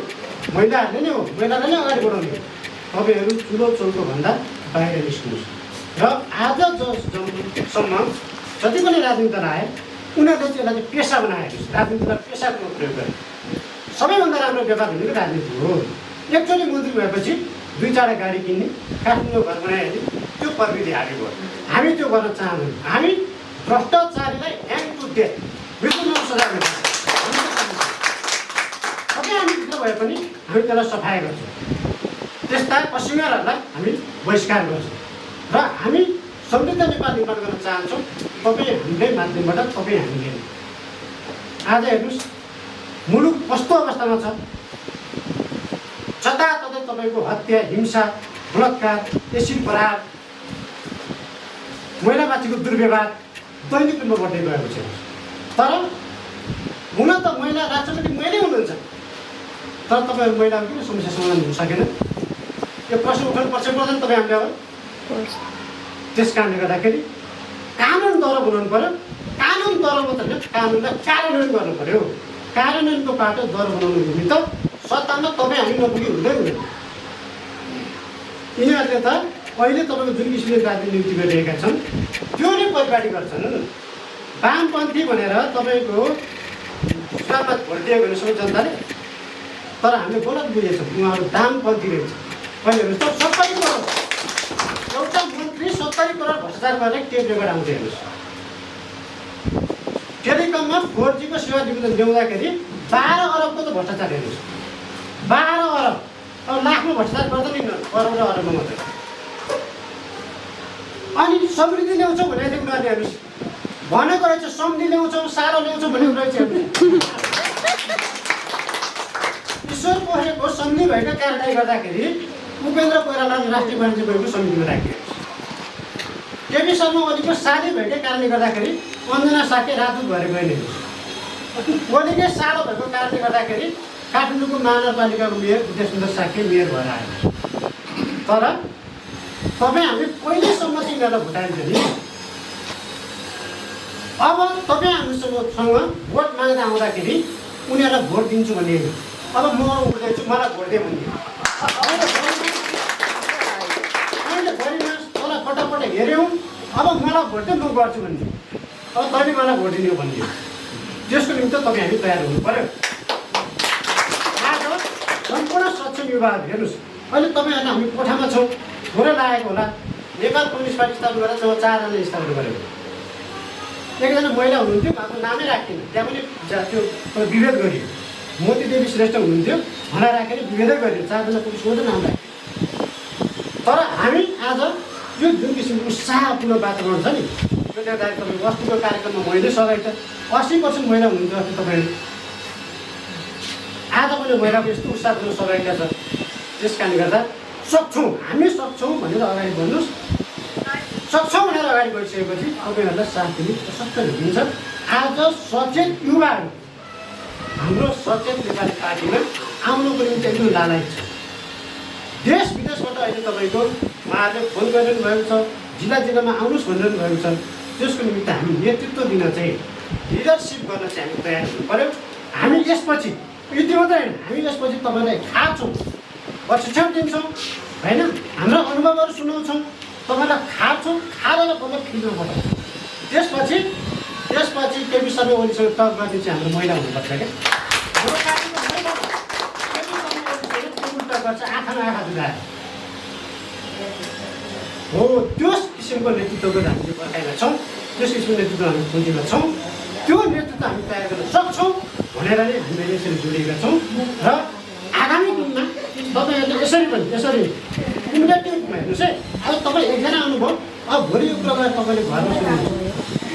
S4: महिलाहरूले नै हो, महिलालाई नै अगाडि बढाउने हो। तपाईँहरू ठुलो चौको भन्दा बाहिर निस्किनुहोस् र आज जसम्म जति पनि राजनीति दल आए उनीहरूले चाहिँ यसलाई पेसा बनाएर राजनीतिलाई पेसाको प्रयोग गरे। सबैभन्दा राम्रो व्यापार भनेको राजनीति हो। एकचोटि मन्त्री भएपछि 2-4 गाडी किन्ने, काठमाडौँ घर बनाइहाल्ने, त्यो प्रवृत्ति हामी भयो। हामी त्यो गर्न चाहँदैनौँ। हामी भ्रष्टाचारीलाई ह्याङ टु डेथ मृत्युदण्ड सजाय दिन्छौँ। सबै हामी भित्र भए पनि हामी त्यसलाई सफाइ गर्छौँ। त्यस्ता पसिनाहरूलाई हामी बहिष्कार गर्छौँ र हामी समृद्ध नेपाल निर्माण गर्न चाहन्छौँ। तपाईँ हामीले माध्यमबाट, तपाईँ हामीले। आज हेर्नुहोस् मुलुक कस्तो अवस्थामा छ। जताततै तपाईँको हत्या, हिंसा, बलात्कार, एसिड प्रहार, महिलामाथिको दुर्व्यवहार दैनिक रूपमा बढ्दै गएको छ। तर हुन त महिला राष्ट्रपति महिलै हुनुहुन्छ, तर तपाईँहरू महिलाको किन समस्या समाधान हुन सकेन? यो प्रश्न उठाउनु पर्छ पर्दैन तपाईँ हामीले अब। त्यस कारणले गर्दाखेरि कानुनद्वारा बनाउनु पऱ्यो। कानुनद्वारा मात्र होइन, कानुनलाई कार्यान्वयन गर्नु पऱ्यो। कार्यान्वयनको बाटो दर बनाउनु निमित्त सत्तामा तपाईँ हामी नपुगी हुँदै हुँदैन। यिनीहरूले त अहिले तपाईँको जुन किसिमले दार्जिलिङ नियुक्ति गरिरहेका छन् त्यो नै परिपाटी गर्छन्। वामपन्थी भनेर तपाईँको चुनावमा भोट दिएको भने सबै जनताले, तर हामीले गलत बुझेछौँ। उहाँहरू दामपन्थी रहेछ। अहिले हेर्नुहोस् त 70 करोड एउटा मन्त्री 70 करोड भ्रष्टाचार गरेर टेप रेकर्ड आउँछ। हेर्नुहोस् टेलिकममा 4G को सेवा ल्याउँदाखेरि 12 अरबको त भ्रष्टाचार। हेर्नुहोस् 12 अरब। अब लाखमा भ्रष्टाचार गर्दा नि करोड र अरबमा मात्रै। अनि समृद्धि ल्याउँछौँ भनेको थियो उनीहरूले। हेर्नुहोस् भनेको रहेछ समृद्धि ल्याउँछौँ, सारो ल्याउँछौँ भनेको रहेछ। ईश्वर पोखरेलको समृद्धि भएको कारणले गर्दाखेरि उपेन्द्र कोइरालालाई राष्ट्रिय वाणिज्य बैङ्कको समितिमा राखिएको छ। केपी शर्मा ओलीको साली भएकै कारणले गर्दाखेरि अञ्जना साके राजदूत भएर गइने। ओलीकै सालो भएको कारणले गर्दाखेरि काठमाडौँको महानगरपालिकाको मेयर विद्यासुन्दर साके मेयर भएर आयो। तर तपाईँ हामी पहिलेसम्म चाहिँ यिनीहरूलाई भुटाइन्छ नि। अब तपाईँ हामीसँग भोट माग्दा आउँदाखेरि उनीहरूलाई भोट दिन्छु भन्ने, अब म उठ्दैछु मलाई भोट दिए भन्ने। अहिले भरिमा तँलाई पटक हेऱ्यौँ, अब मलाई भोट दिए म गर्छु भन्ने, अब तैँले मलाई भोट दिने भन्ने। त्यसको निम्ति तपाईँ हामी तयार हुनु पऱ्यो। आज सम्पूर्ण सक्षम युवाहरू हेर्नुहोस्, अहिले तपाईँहरूलाई हामी कोठामा छौँ, थोरै लागेको होला। नेपाल कम्युनिस्ट पार्टी स्थापना गरेर 4जनाले स्थापना गरेको। एकजना महिला हुनुहुन्थ्यो, उहाँको नामै राखिएन, त्यहाँ पनि त्यो विभेद गरियो। मोती देवी श्रेष्ठ हुनुहुन्थ्यो, भनेर राखेर विभेदै गरियो। 4जना पुलिसको मात्रै नाम राख्यो। तर हामी आज यो जुन किसिमको उत्साहपूर्ण वातावरण छ नि, त्यो देख्दाखेरि तपाईँको अस्तिको कार्यक्रममा मैले सहभागी त 80% महिला हुनुहुन्थ्यो। अस्ति तपाईँहरू आज पनि महिलाको यस्तो उत्साहपूर्ण सहभागिता छ। त्यस कारणले गर्दा सक्छौँ, हामी सक्छौँ भनेर अगाडि बढ्नुहोस्। सक्छौँ भनेर अगाडि बढिसकेपछि तपाईँहरूलाई साथ दिने सशक्त हुन्छ। आज सचेत युवाहरू हाम्रो सचेत नेपाली पार्टीमा आउनुको निम्ति एकदम लालायत छ। देश विदेशबाट अहिले तपाईँको उहाँहरूले फोन गरिरहनु भएको छ, जिल्ला जिल्लामा आउनुहोस् भनिरहनु भएको छ। त्यसको निमित्त हामी नेतृत्व दिन चाहिँ, लिडरसिप गर्न चाहिँ हामी तयार हुनु पऱ्यो। हामी यसपछि यति मात्रै होइन, हामी यसपछि तपाईँलाई खान्छौँ, प्रशिक्षण दिन्छौँ होइन, हाम्रा अनुभवहरू सुनाउँछौँ, तपाईँलाई खान्छौँ, खाएर बल्ल फिल्डमा पठाउँछौँ। त्यसपछि केपी शर्मा ओलीसँग टक गर्ने चाहिँ हाम्रो महिला हुनुपर्छ क्या। हाम्रो पार्टीको महिला केपी शर्मा ओलीसँग टेबुल टक गर्छ, आँखामा आँखा जुगाएर हो। त्यो किसिमको नेतृत्वको हामीले पर्खाइमा छौँ, त्यस किसिमको नेतृत्व हामी खोजीमा छौँ। त्यो नेतृत्व हामी तयार गर्न सक्छौँ भनेर नै हामीले यसरी जोडिएका छौँ। र आगामी दिनमा तपाईँहरूले यसरी इमिडिएटली हेर्नुहोस् है। अब तपाईँ एकजना आउनुभयो, अब भोलि यो कुरा तपाईँले घरमा सुन्नुहुन्छ,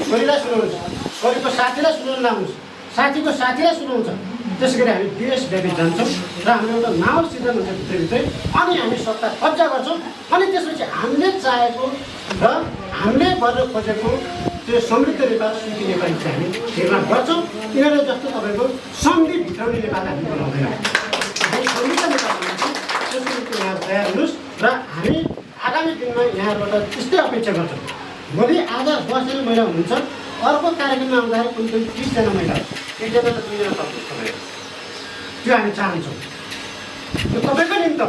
S4: छोरीलाई सुनाउनुहुन्छ, छोरीको साथीलाई सुनाउनु लानुहोस्, साथीको साथीलाई सुनाउँछ। त्यसै गरी हामी देशव्यापी जान्छौँ र हाम्रो एउटा माहौल सिर्जना हुन्छ भित्रभित्रै। अनि हामी सत्ता कब्जा गर्छौँ। अनि त्यसपछि हामीले चाहेको र हामीले गर्न खोजेको त्यो समृद्ध नेपाल, सुखी नेपाल चाहिँ हामी निर्माण गर्छौँ। यिनीहरू जस्तो तपाईँको सन्धि भित्राउने नेपाल हामी बनाउँदैनौँ। हामी समृद्ध नेपाल बनाउँछौँ। त्यसको निम्ति उहाँहरू तयार हुनुहोस् र हामी आगामी दिनमा यहाँबाट त्यस्तै अपेक्षा गर्छौँ। भोलि आज 10जना महिला हुनुहुन्छ, अर्को कार्यक्रममा आउँदाखेरि कुनै 30जना महिला, 1जना र 2जना सक्नुहोस् तपाईँ। त्यो हामी चाहन्छौँ। त्यो तपाईँको निम्ति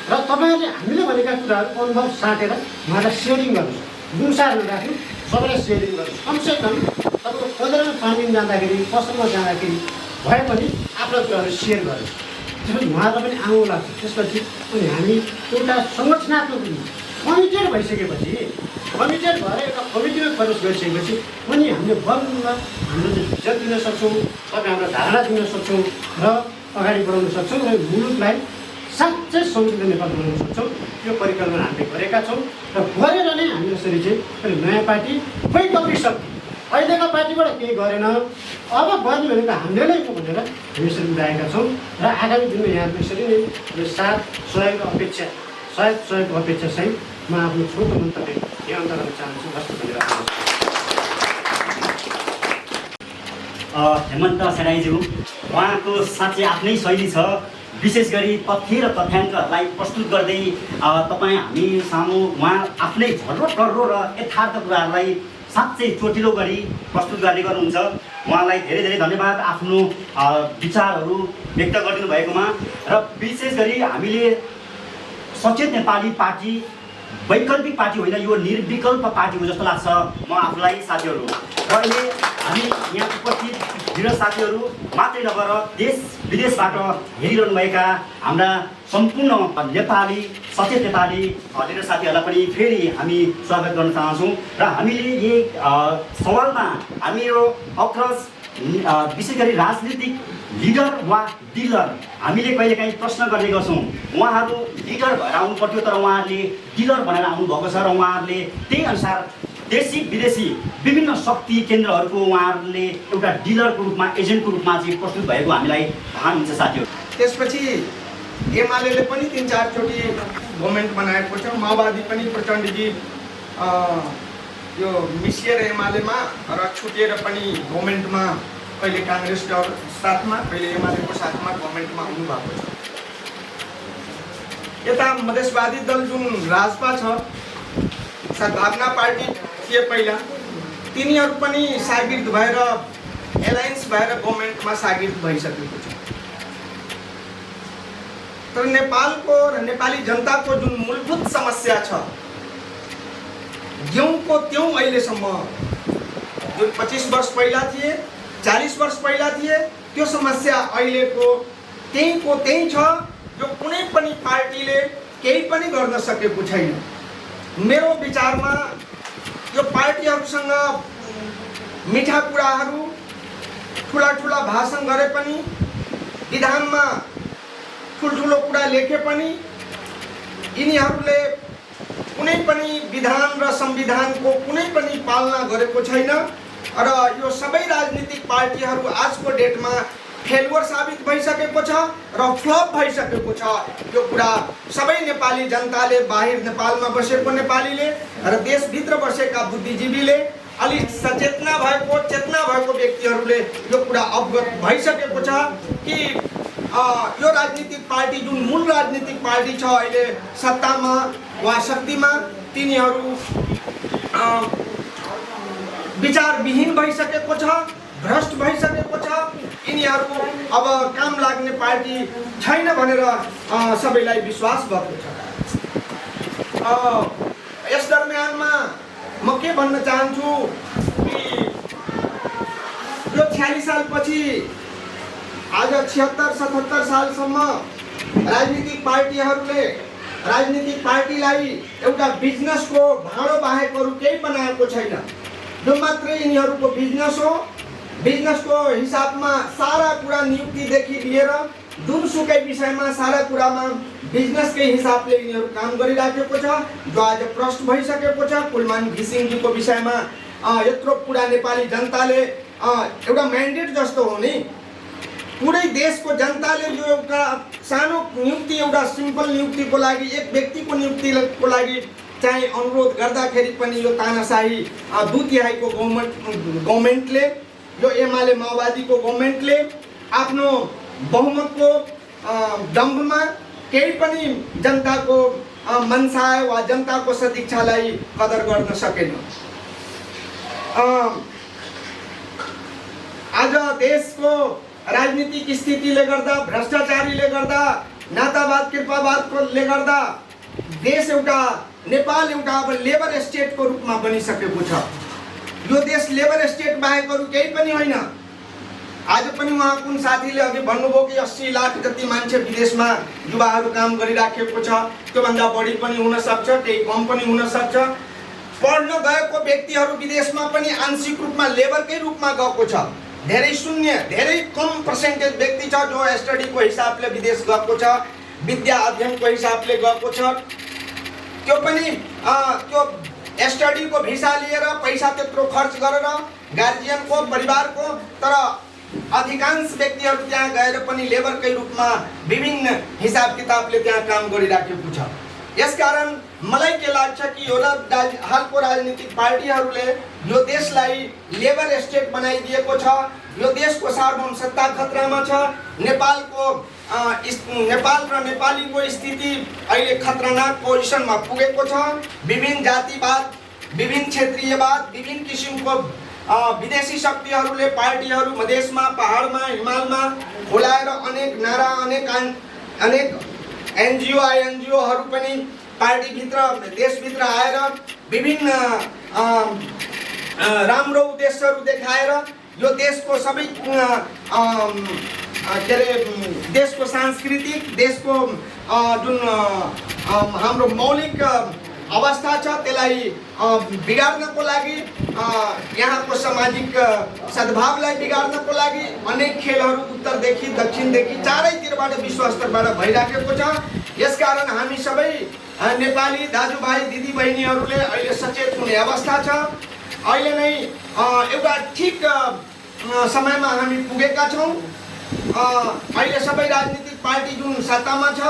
S4: र तपाईँहरूले हामीले भनेका कुराहरू अनुभव साटेर उहाँलाई सेयरिङ गर्नुहोस्, गुणसार नराख्नु, सबैलाई सेयरिङ गर्नुहोस्। कमसेकम तपाईँको खोजेरमा पानी जाँदाखेरि, पसलमा जाँदाखेरि भए पनि आफ्नो कुराहरू सेयर गर्नुहोस्। त्यसपछि उहाँलाई पनि आउँ लाग्छ। त्यसपछि अनि हामी एउटा संगठनात्मक कमिटेड भइसकेपछि कमिटेड भएर एउटा कमिटीमा प्रवेश गरिसकेपछि अनि हामीले बल्ल हाम्रो चाहिँ भिजन दिन सक्छौँ, सबै हाम्रो धारणा दिन सक्छौँ र अगाडि बढाउन सक्छौँ र मुलुकलाई साँच्चै समृद्ध नेपाल बनाउन सक्छौँ। यो परिकल्पना हामीले गरेका छौँ र गरेर नै हामी यसरी चाहिँ नयाँ पार्टी वैकल्पिक शक्ति अहिलेका पार्टीबाट केही गरेन, अब गर्ने भनेको हामीले नै हो भनेर हामी यसरी उठाएका छौँ र आगामी दिनमा यहाँको यसरी नै यो साथ सहयोग अपेक्षा सहित म आफ्नो छोटो मन्तव्य के अन्त गर्न चाहन्छु जस्तो भनेर
S3: हेमन्त सेनाईज्यू, उहाँको साँच्चै आफ्नै शैली छ। विशेष गरी तथ्य र तथ्याङ्कहरूलाई प्रस्तुत गर्दै तपाईँ हामी सामु उहाँ आफ्नै झर्रो टर्रो र यथार्थ कुराहरूलाई साँच्चै चोटिलो गरी प्रस्तुत गर्ने गर्नुहुन्छ। उहाँलाई धेरै धेरै धन्यवाद आफ्नो विचारहरू व्यक्त गरिदिनु भएकोमा। र विशेष गरी हामीले सचेत नेपाली पार्टी वैकल्पिक पार्टी होइन, यो निर्विकल्प पार्टी हो जस्तो लाग्छ म आफूलाई साथीहरू। र अहिले हामी यहाँ उपस्थित वीर साथीहरू मात्रै नभएर देश विदेशबाट हेरिरहनुभएका हाम्रा सम्पूर्ण नेपाली सचेत नेपाली वीर साथीहरूलाई पनि फेरि हामी स्वागत गर्न चाहन्छौँ। र हामीले यही सवालमा हाम्रो अक्रस विशेष गरी राजनीतिक लिडर वा डिलर हामीले कहिलेकाहीँ प्रश्न गर्ने गर्छौँ। उहाँहरू लिडर भएर आउनु पर्थ्यो, तर उहाँहरूले डिलर भनेर आउनुभएको छ र उहाँहरूले त्यही अनुसार देशी विदेशी विभिन्न शक्ति केन्द्रहरूको उहाँहरूले एउटा डिलरको रूपमा एजेन्टको रूपमा चाहिँ प्रस्तुत भएको हामीलाई भान हुन्छ साथीहरू।
S5: त्यसपछि एमाले पनि 3-4 चोटि गभर्मेन्ट बनाएको छ। माओवादी पनि प्रचण्डजी यो मिसिएर एमालेमा र छुटेर पनि गभर्मेन्टमा कहिले काङ्ग्रेसको साथमा कहिले एमालेको साथमा गभर्मेन्टमा आउनुभएको छ। यता मधेसवादी दल जुन राजपा छ, सद्भावना पार्टी थिए पहिला, तिनीहरू पनि सागिर्द भएर एलायन्स भएर गभर्मेन्टमा सागिर्द भइसकेको छ। तर नेपालको र नेपाली जनताको जुन मूलभूत समस्या छ, ज्यूको त्यों अहिलेसम्म जुन 25 वर्ष पहिला थिए, 40 वर्ष पहिला थिए, त्यो समस्या अहिलेको त्यहीँको त्यहीँ छ, जो कुनै पनि पार्टीले केही पनि गर्न सकेको छैन। मेरो विचारमा यो पार्टीहरूसँग मिठा कुराहरू ठुला ठुला भाषण गरे पनि, विधानमा ठुल्ठुलो कुरा लेखे पनि, यिनीहरूले कुनै पनि विधान र संविधानको कुनै पनि पालना गरेको छैन। र यो सबै राजनीतिक पार्टीहरू आजको डेटमा फेलुवर साबित भइसकेको छ र फ्लप भइसकेको छ। यो कुरा सबै नेपाली जनताले, बाहिर नेपालमा बसेको नेपालीले र देशभित्र बसेका बुद्धिजीवीले, अलिक सचेतना भएको चेतना भएको व्यक्तिहरूले यो कुरा अवगत भइसकेको छ कि यो राजनीतिक पार्टी जुन मूल राजनीतिक पार्टी छ अहिले सत्तामा वा शक्तिमा, तिनीहरू विचारविहीन भइसकेको छ, भ्रष्ट भइसकेको छ। यिनीहरू अब काम लाग्ने पार्टी छैन भनेर सबैलाई विश्वास भएको छ। यस दरम्यानमा म के भन्न चाहन्छु कि यो 46 सालपछि आज 76-77 सालसम्म राजनीतिक पार्टीहरूले राजनीतिक पार्टीलाई एउटा बिजनेसको भाँडो बाहेक अरू केही बनाएको छैन। जो मात्रै यिनीहरूको बिजनेस हो, बिजनेसको हिसाबमा सारा कुरा नियुक्तिदेखि लिएर जुनसुकै विषयमा सारा कुरामा बिजनेसकै हिसाबले यिनीहरू काम गरिराखेको छ, जो आज प्रष्ट भइसकेको छ। कुलमान घिसिङजीको विषयमा यत्रो कुरा नेपाली जनताले एउटा म्यान्डेट जस्तो हो नि, पुरै देशको जनताले यो एउटा सानो नियुक्ति, एउटा सिम्पल नियुक्तिको लागि, एक व्यक्तिको नियुक्तिको लागि चाहिँ अनुरोध गर्दाखेरि पनि यो तानाशाही 2/3 गभर्मेन्टले, यो एमाले माओवादीको गभर्मेन्टले आफ्नो बहुमतको दम्बमा केही पनि जनताको मनसा वा जनताको सदिच्छालाई कदर गर्न सकेन। आज देशको राजनीतिक स्थितिले गर्दा, भ्रष्टाचारीले गर्दा, नातावाद कृपावादले गर्दा देश एउटा नेपाल एउटा अब लेबर स्टेटको रूपमा बनिसकेको छ। यो देश लेबर स्टेट बाहेक अरू केही पनि होइन। आज पनि उहाँ कुन साथीले अघि भन्नुभयो कि 80 लाख जति मान्छे विदेशमा युवाहरू काम गरिराखेको छ, त्योभन्दा बढी पनि हुन सक्छ, केही कम पनि हुन सक्छ। पढ्न गएको व्यक्तिहरू विदेशमा पनि आंशिक रूपमा लेबरकै रूपमा गएको छ। धेरै शून्य, धेरै कम पर्सेन्टेज व्यक्ति छ जो स्टडीको हिसाबले विदेश गएको छ, विद्या अध्ययनको हिसाबले गएको छ। त्यो पनि त्यो स्टडीको भिसा लिएर पैसा त्यत्रो खर्च गरेर गार्जियनको परिवारको, तर अधिकांश व्यक्तिहरू त्यहाँ गएर पनि लेबरकै रूपमा विभिन्न हिसाब किताबले त्यहाँ काम गरिराखेको छ। यसकारण मलाई के लाग्छ कि यो हालको राजनीतिक पार्टीहरूले यो देशलाई लेबर स्टेट बनाइदिएको छ। यो देशको सार्वभौमसत्ता खतरामा छ। नेपाल र नेपालीको स्थिति अहिले खतरनाक पोजिसनमा पुगेको छ। विभिन्न जातिवाद, विभिन्न क्षेत्रीयवाद, विभिन्न किसिमको विदेशी शक्तिहरूले पार्टीहरू मधेसमा, पहाडमा, हिमालमा खोलाएर अनेक नारा, अनेक एनजिओ आइएनजिओहरू पनि पार्टीभित्र, देशभित्र आएर विभिन्न राम्रो उद्देश्यहरू देखाएर यो देशको सबै के अरे देशको सांस्कृतिक, देशको जुन हाम्रो मौलिक अवस्था छ त्यसलाई बिगार्नको लागि, यहाँको सामाजिक सद्भावलाई बिगार्नको लागि अनेक खेलहरू उत्तरदेखि दक्षिणदेखि चारैतिरबाट विश्व स्तरबाट भइराखेको छ। यसकारण हामी सबै नेपाली दाजुभाइ दिदीबहिनीहरूले अहिले सचेत हुने अवस्था छ। अहिले नै एउटा ठिक समयमा हामी पुगेका छौँ। अहिले सबै राजनीतिक पार्टी जुन सत्तामा छ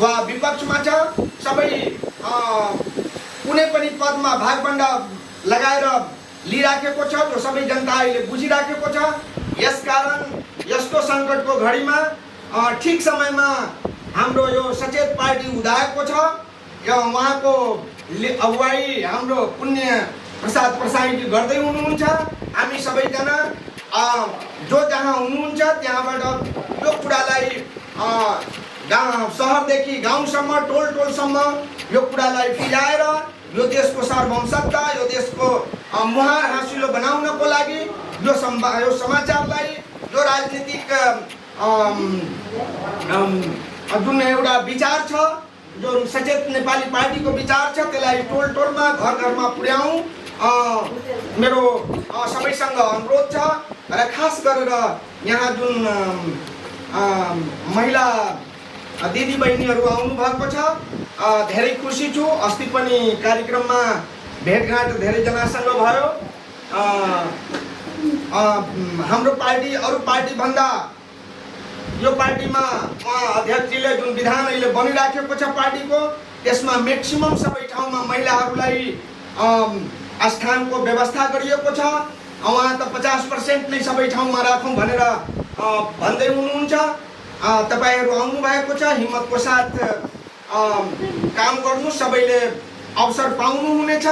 S5: वा विपक्षमा छ, सबै कुनै पनि पदमा भागभण्डा लगाएर लिइराखेको छ, जो सबै जनता अहिले बुझिराखेको छ। यसकारण यस्तो सङ्कटको घडीमा ठिक समयमा हाम्रो यो सचेत पार्टी उदाएको छ। यो उहाँको अगुवाई हाम्रो पुण्य प्रसाद प्रसाईजी गर्दै हुनुहुन्छ। हामी सबैजना जो जहाँ हुनुहुन्छ त्यहाँबाट यो कुरालाई सहरदेखि गाउँसम्म, टोलसम्म यो कुरालाई फिजाएर यो देशको सार्वभौमसत्ता, यो देशको मुहार हासिलो बनाउनको लागि यो समाचारलाई, यो राजनीतिक जुन एउटा विचार छ, जो सचेत नेपाली पार्टीको विचार छ, त्यसलाई टोलमा, घरमा पुर्याउँ मेरो सबैसँग अनुरोध छ। र खास गरेर यहाँ जुन महिला दिदीबहिनीहरू आउनुभएको छ, धेरै खुसी छु। अस्ति पनि कार्यक्रममा भेटघाट धेरैजनासँग भयो। हाम्रो पार्टी अरू पार्टीभन्दा यो पार्टीमा उहाँ अध्यक्षजीले जुन विधान अहिले बनिराखेको छ पार्टीको, त्यसमा म्याक्सिमम सबै ठाउँमा महिलाहरूलाई स्थानको व्यवस्था गरिएको छ। उहाँ त 50% नै सबै ठाउँमा राखौँ भनेर भन्दै हुनुहुन्छ। तपाईहरू आउनु भएको छ, हिम्मतको साथ काम गर्नु, सबैले अवसर पाउनु हुनेछ।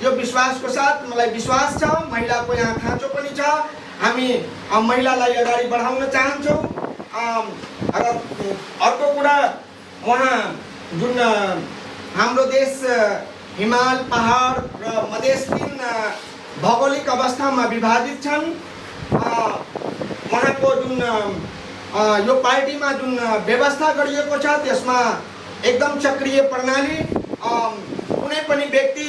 S5: यो विश्वासको साथ मलाई विश्वास छ, महिलाको यहाँ खाँचो पनि छ। हामी महिलालाई अगाडि बढाउन चाहन्छौँ। र अर्को कुरा, उहाँ जुन हाम्रो देश हिमाल, पहाड र मधेस 3 भौगोलिक अवस्थामा विभाजित छन्। उहाँको जुन यो पार्टीमा जुन व्यवस्था गरिएको छ त्यसमा एकदम सक्रिय प्रणाली, कुनै पनि व्यक्ति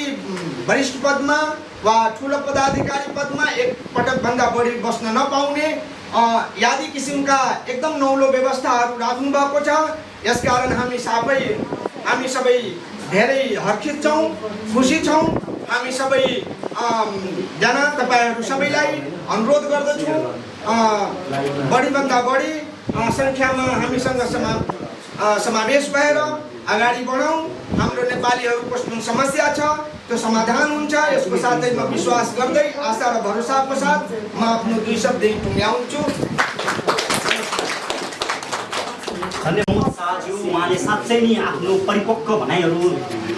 S5: वरिष्ठ पदमा वा ठुलो पदाधिकारी पदमा एक पटकभन्दा बढी बस्न नपाउने आदि किसिमका एकदम नौलो व्यवस्थाहरू राख्नु भएको छ। यसकारण हामी सबै धेरै हर्षित छौँ, खुसी छौँ। हामी सबै जना तपाईहरू सबैलाई अनुरोध गर्दछु, बढीभन्दा बढी सङ्ख्यामा हामीसँग समावेश भएर अगाडि बढौँ। हाम्रो नेपालीहरूको जुन समस्या छ त्यो समाधान हुन्छ। यसको साथै म विश्वास गर्दै, आशा र भरोसाको साथ म आफ्नो 2 शब्द टुङ्ग्याउँछु।
S3: धन्यवाद शाहज्यू। उहाँले साँच्चै नै आफ्नो परिपक्व भनाइहरू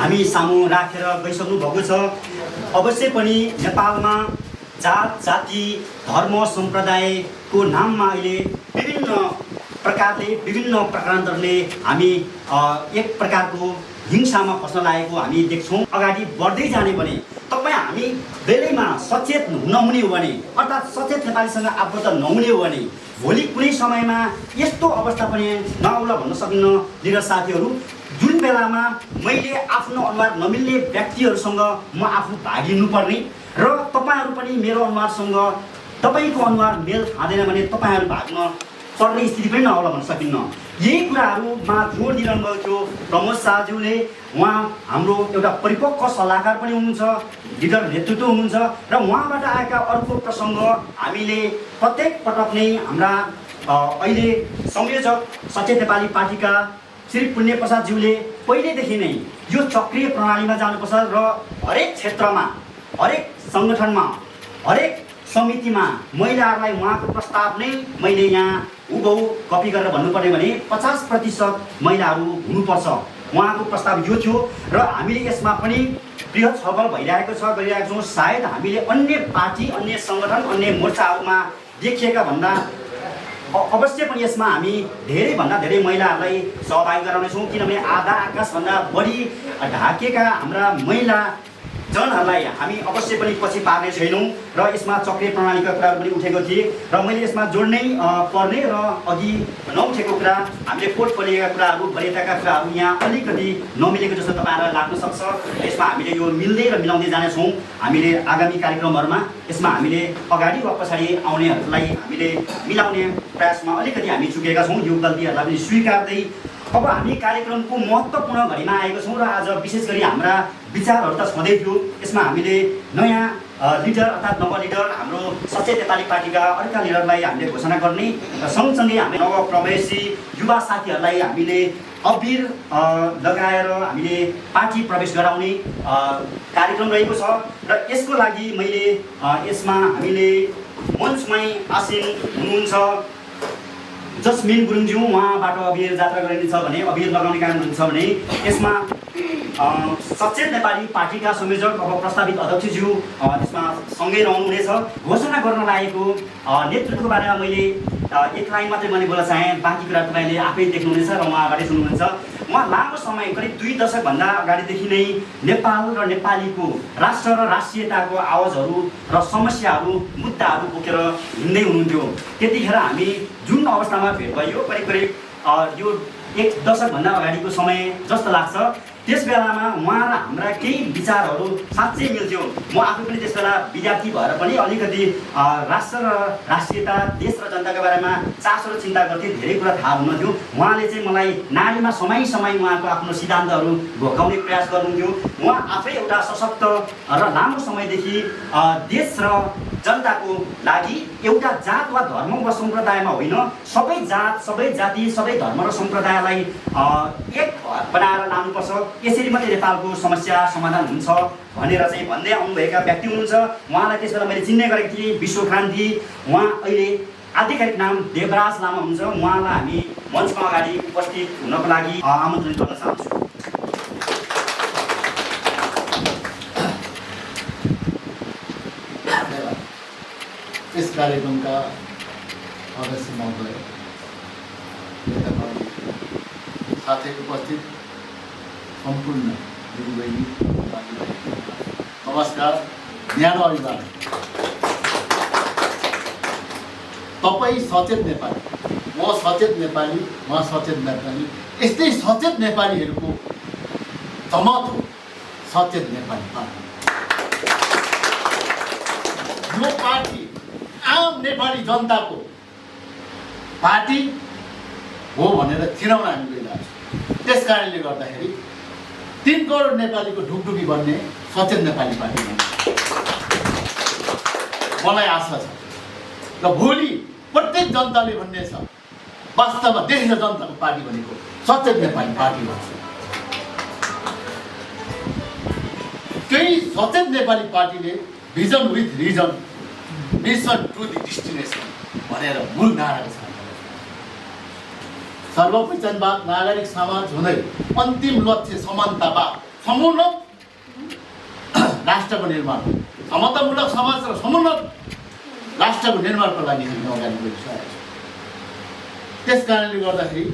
S3: हामी सामु राखेर गइसक्नु भएको छ। अवश्य पनि नेपालमा जात, जाति, धर्म, सम्प्रदायको नाममा अहिले विभिन्न प्रकारले, विभिन्न प्रकारान्तरले हामी एक प्रकारको हिंसामा फस्न लागेको हामी देख्छौँ। अगाडि बढ्दै जाने भने तपाईँ हामी बेलैमा सचेत नहुने हो भने अर्थात् सचेत नेपालीसँग आबद्ध नहुने हो भने भोलि कुनै समयमा यस्तो अवस्था पनि नआउला भन्न सकिन्न। लिडर साथीहरू, जुन बेलामा मैले आफ्नो अनुहार नमिल्ने व्यक्तिहरूसँग म आफू भागिनुपर्ने र तपाईँहरू पनि मेरो अनुहारसँग तपाईँको अनुहार मेल खाँदैन भने तपाईँहरू भाग्न पर्ने स्थिति पनि नआउला भन्न सकिन्न। यही कुराहरूमा जोड दिइरहनु भएको थियो प्रमोद शाहज्यूले। उहाँ हाम्रो एउटा परिपक्व सल्लाहकार पनि हुनुहुन्छ, लिडर नेतृत्व हुनुहुन्छ र उहाँबाट आएका अर्को प्रसङ्ग हामीले प्रत्येक पटक नै हाम्रा अहिले संयोजक सचेत नेपाली पार्टीका श्री पुण्य प्रसादज्यूले पहिलेदेखि नै यो चक्रीय प्रणालीमा जानुपर्छ र हरेक क्षेत्रमा, हरेक सङ्गठनमा, हरेक समितिमा महिलाहरूलाई उहाँको प्रस्ताव नै मैले यहाँ हुबहु कपी गरेर भन्नुपर्ने भने 50% महिलाहरू हुनुपर्छ। उहाँको प्रस्ताव यो थियो र हामीले यसमा पनि बृहत छलफल गरिरहेको छौँ। सायद हामीले अन्य पार्टी, अन्य सङ्गठन, अन्य मोर्चाहरूमा देखिएका भन्दा अवश्य पनि यसमा हामी धेरैभन्दा धेरै महिलाहरूलाई सहभागी गराउनेछौँ। किनभने आधा आकाशभन्दा बढी ढाकेका हाम्रा महिला जनहरूलाई हामी अवश्य पनि पछि पार्ने छैनौँ र यसमा चक्रीय प्रणालीका कुराहरू पनि उठेको थिए र मैले यसमा जोड्नै पर्ने र अघि नउठेको कुरा हामीले पोर्टफोलियोका कुराहरू, वरियताका कुराहरू यहाँ अलिकति नमिलेको जस्तो तपाईँहरूलाई लाग्न सक्छ। यसमा हामीले यो मिल्दै र मिलाउँदै जानेछौँ। हामीले आगामी कार्यक्रमहरूमा यसमा हामीले अगाडि वा पछाडि आउनेहरूलाई हामीले मिलाउने प्रयासमा अलिकति हामी चुकेका छौँ। यो गल्तीहरूलाई पनि स्वीकार्दै अब हामी कार्यक्रमको महत्त्वपूर्ण घडीमा आएको छौँ र आज विशेष गरी हाम्रा विचारहरू त छँदै थियो। यसमा हामीले नयाँ लिडर अर्थात् नव लिडर हाम्रो सचेत नेपाली पार्टीका अर्का लिडरलाई हामीले घोषणा गर्ने र सँगसँगै हामी नवप्रवेशी युवा साथीहरूलाई हामीले अबिर लगाएर हामीले पार्टी प्रवेश गराउने कार्यक्रम रहेको छ र यसको लागि मैले यसमा हामीले मञ्चमै आसीन हुनुहुन्छ जस्मिन गुरुङज्यू, उहाँबाट अबिर जात्रा गरिनेछ भने अबिर लगाउने कारण हुन्छ भने यसमा सचेत नेपाली पार्टीका संयोजक अब प्रस्तावित अध्यक्षज्यू यसमा सँगै रहनुहुनेछ। घोषणा गर्न लागेको नेतृत्वको बारेमा मैले एक लाइन मात्रै मैले बोल्न चाहेँ, बाँकी कुरा तपाईँले आफै देख्नुहुनेछ र उहाँबाटै सुन्नुहुन्छ। उहाँ लामो समय करिब 2 दशकभन्दा अगाडिदेखि नै नेपाल र नेपालीको राष्ट्र र राष्ट्रियताको आवाजहरू र समस्याहरू, मुद्दाहरू बोकेर हिँड्दै हुनुहुन्थ्यो। त्यतिखेर हामी जुन अवस्थामा भेट भयो करिब यो 1 दशकभन्दा अगाडिको समय जस्तो लाग्छ। त्यस बेलामा उहाँ र हाम्रा केही विचारहरू साँच्चै मिल्थ्यो। म आफै पनि त्यस बेला विद्यार्थी भएर पनि अलिकति राष्ट्र र राष्ट्रियता, देश र जनताको बारेमा चासो र चिन्ता गर्थेँ। धेरै कुरा थाहा हुन्थ्यो। उहाँले चाहिँ मलाई नारीमा समय उहाँको आफ्नो सिद्धान्तहरू भोकाउने प्रयास गर्नुहुन्थ्यो। उहाँ आफै एउटा सशक्त र लामो समयदेखि देश र जनताको लागि एउटा जात वा धर्म वा सम्प्रदायमा होइन, सबै जात, सबै जाति, सबै धर्म र सम्प्रदायलाई एक बनाएर लानुपर्छ, यसरी मात्रै नेपालको समस्या समाधान हुन्छ भनेर चाहिँ भन्दै आउनुभएका व्यक्ति हुनुहुन्छ। उहाँलाई त्यस बेला मैले चिन्ने गरेको थिएँ, विश्वक्रान्ति। उहाँ अहिले आधिकारिक नाम देवराज लामा हुनुहुन्छ। उहाँलाई हामी मञ्चमा अगाडि उपस्थित हुनको लागि आमन्त्रण गर्न चाहन्छु।
S6: इस कार्यक्रम का अध्यक्ष महोदय, साथै उपस्थित सम्पूर्ण दिदीबहिनी, नमस्कार, न्यानो अभिवादन। तपाईँ सचेत नेपाली, म सचेत नेपाली, म सचेत नेपाली, यस्तै सचेत नेपालीहरूको जमत हो सचेत नेपाली पार्टी। यो पार्टी आम नेपाली जनताको पार्टी हो भनेर चिनाउन हामी गइरहेको छौँ। त्यस कारणले गर्दाखेरि 3 करोड नेपालीको ढुकढुकी बन्ने सचेत नेपाली पार्टी मलाई आशा छ र भोलि प्रत्येक जनताले भन्ने छ वास्तवमा देश र जनताको पार्टी भनेको सचेत नेपाली पार्टी हो। त्यही सचेत नेपाली पार्टीले vision with reason, mission to the destination भनेर मूल नाराको छ। सर्वपरिचनवाद, नागरिक समाज हुँदै अन्तिम लक्ष्य समानतावाद, समुन्नत राष्ट्रको निर्माण, समतामूलक समाज र समुन्नत राष्ट्रको निर्माणको लागि हामी अगाडि बढिसकेका छौँ। त्यस कारणले गर्दाखेरि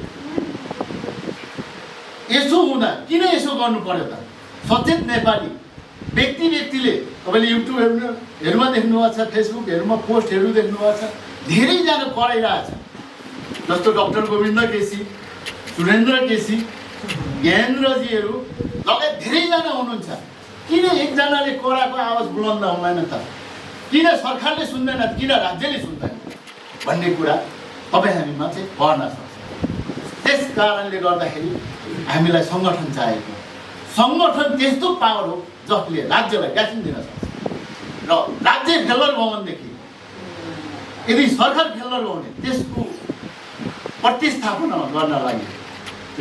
S6: यसो हुँदा किन यसो गर्नु पर्यो त? सचेत नेपाली व्यक्तिले तपाईँले युट्युबहरूमा देख्नुभएको छ, फेसबुकहरूमा पोस्टहरू देख्नुभएको छ, धेरैजना कराइरहेछ। जस्तो डाक्टर गोविन्द केसी, सुरेन्द्र केसी, ज्ञानेन्द्रजीहरू लगायत धेरैजना हुनुहुन्छ। किन एकजनाले कराको आवाज बुलन्द हुँदैन त? किन सरकारले सुन्दैन, किन राज्यले सुन्दैन भन्ने कुरा तपाईँ हामीमा चाहिँ पर्न सक्छ। त्यस कारणले गर्दाखेरि हामीलाई सङ्गठन चाहिएको। सङ्गठन त्यस्तो पावर हो जसले राज्यलाई ग्यासिङ दिन सक्छ। र राज्य फेलर भयो भनेदेखि, यदि सरकार फेलर भयो भने त्यसको प्रतिस्थापन गर्न लागि,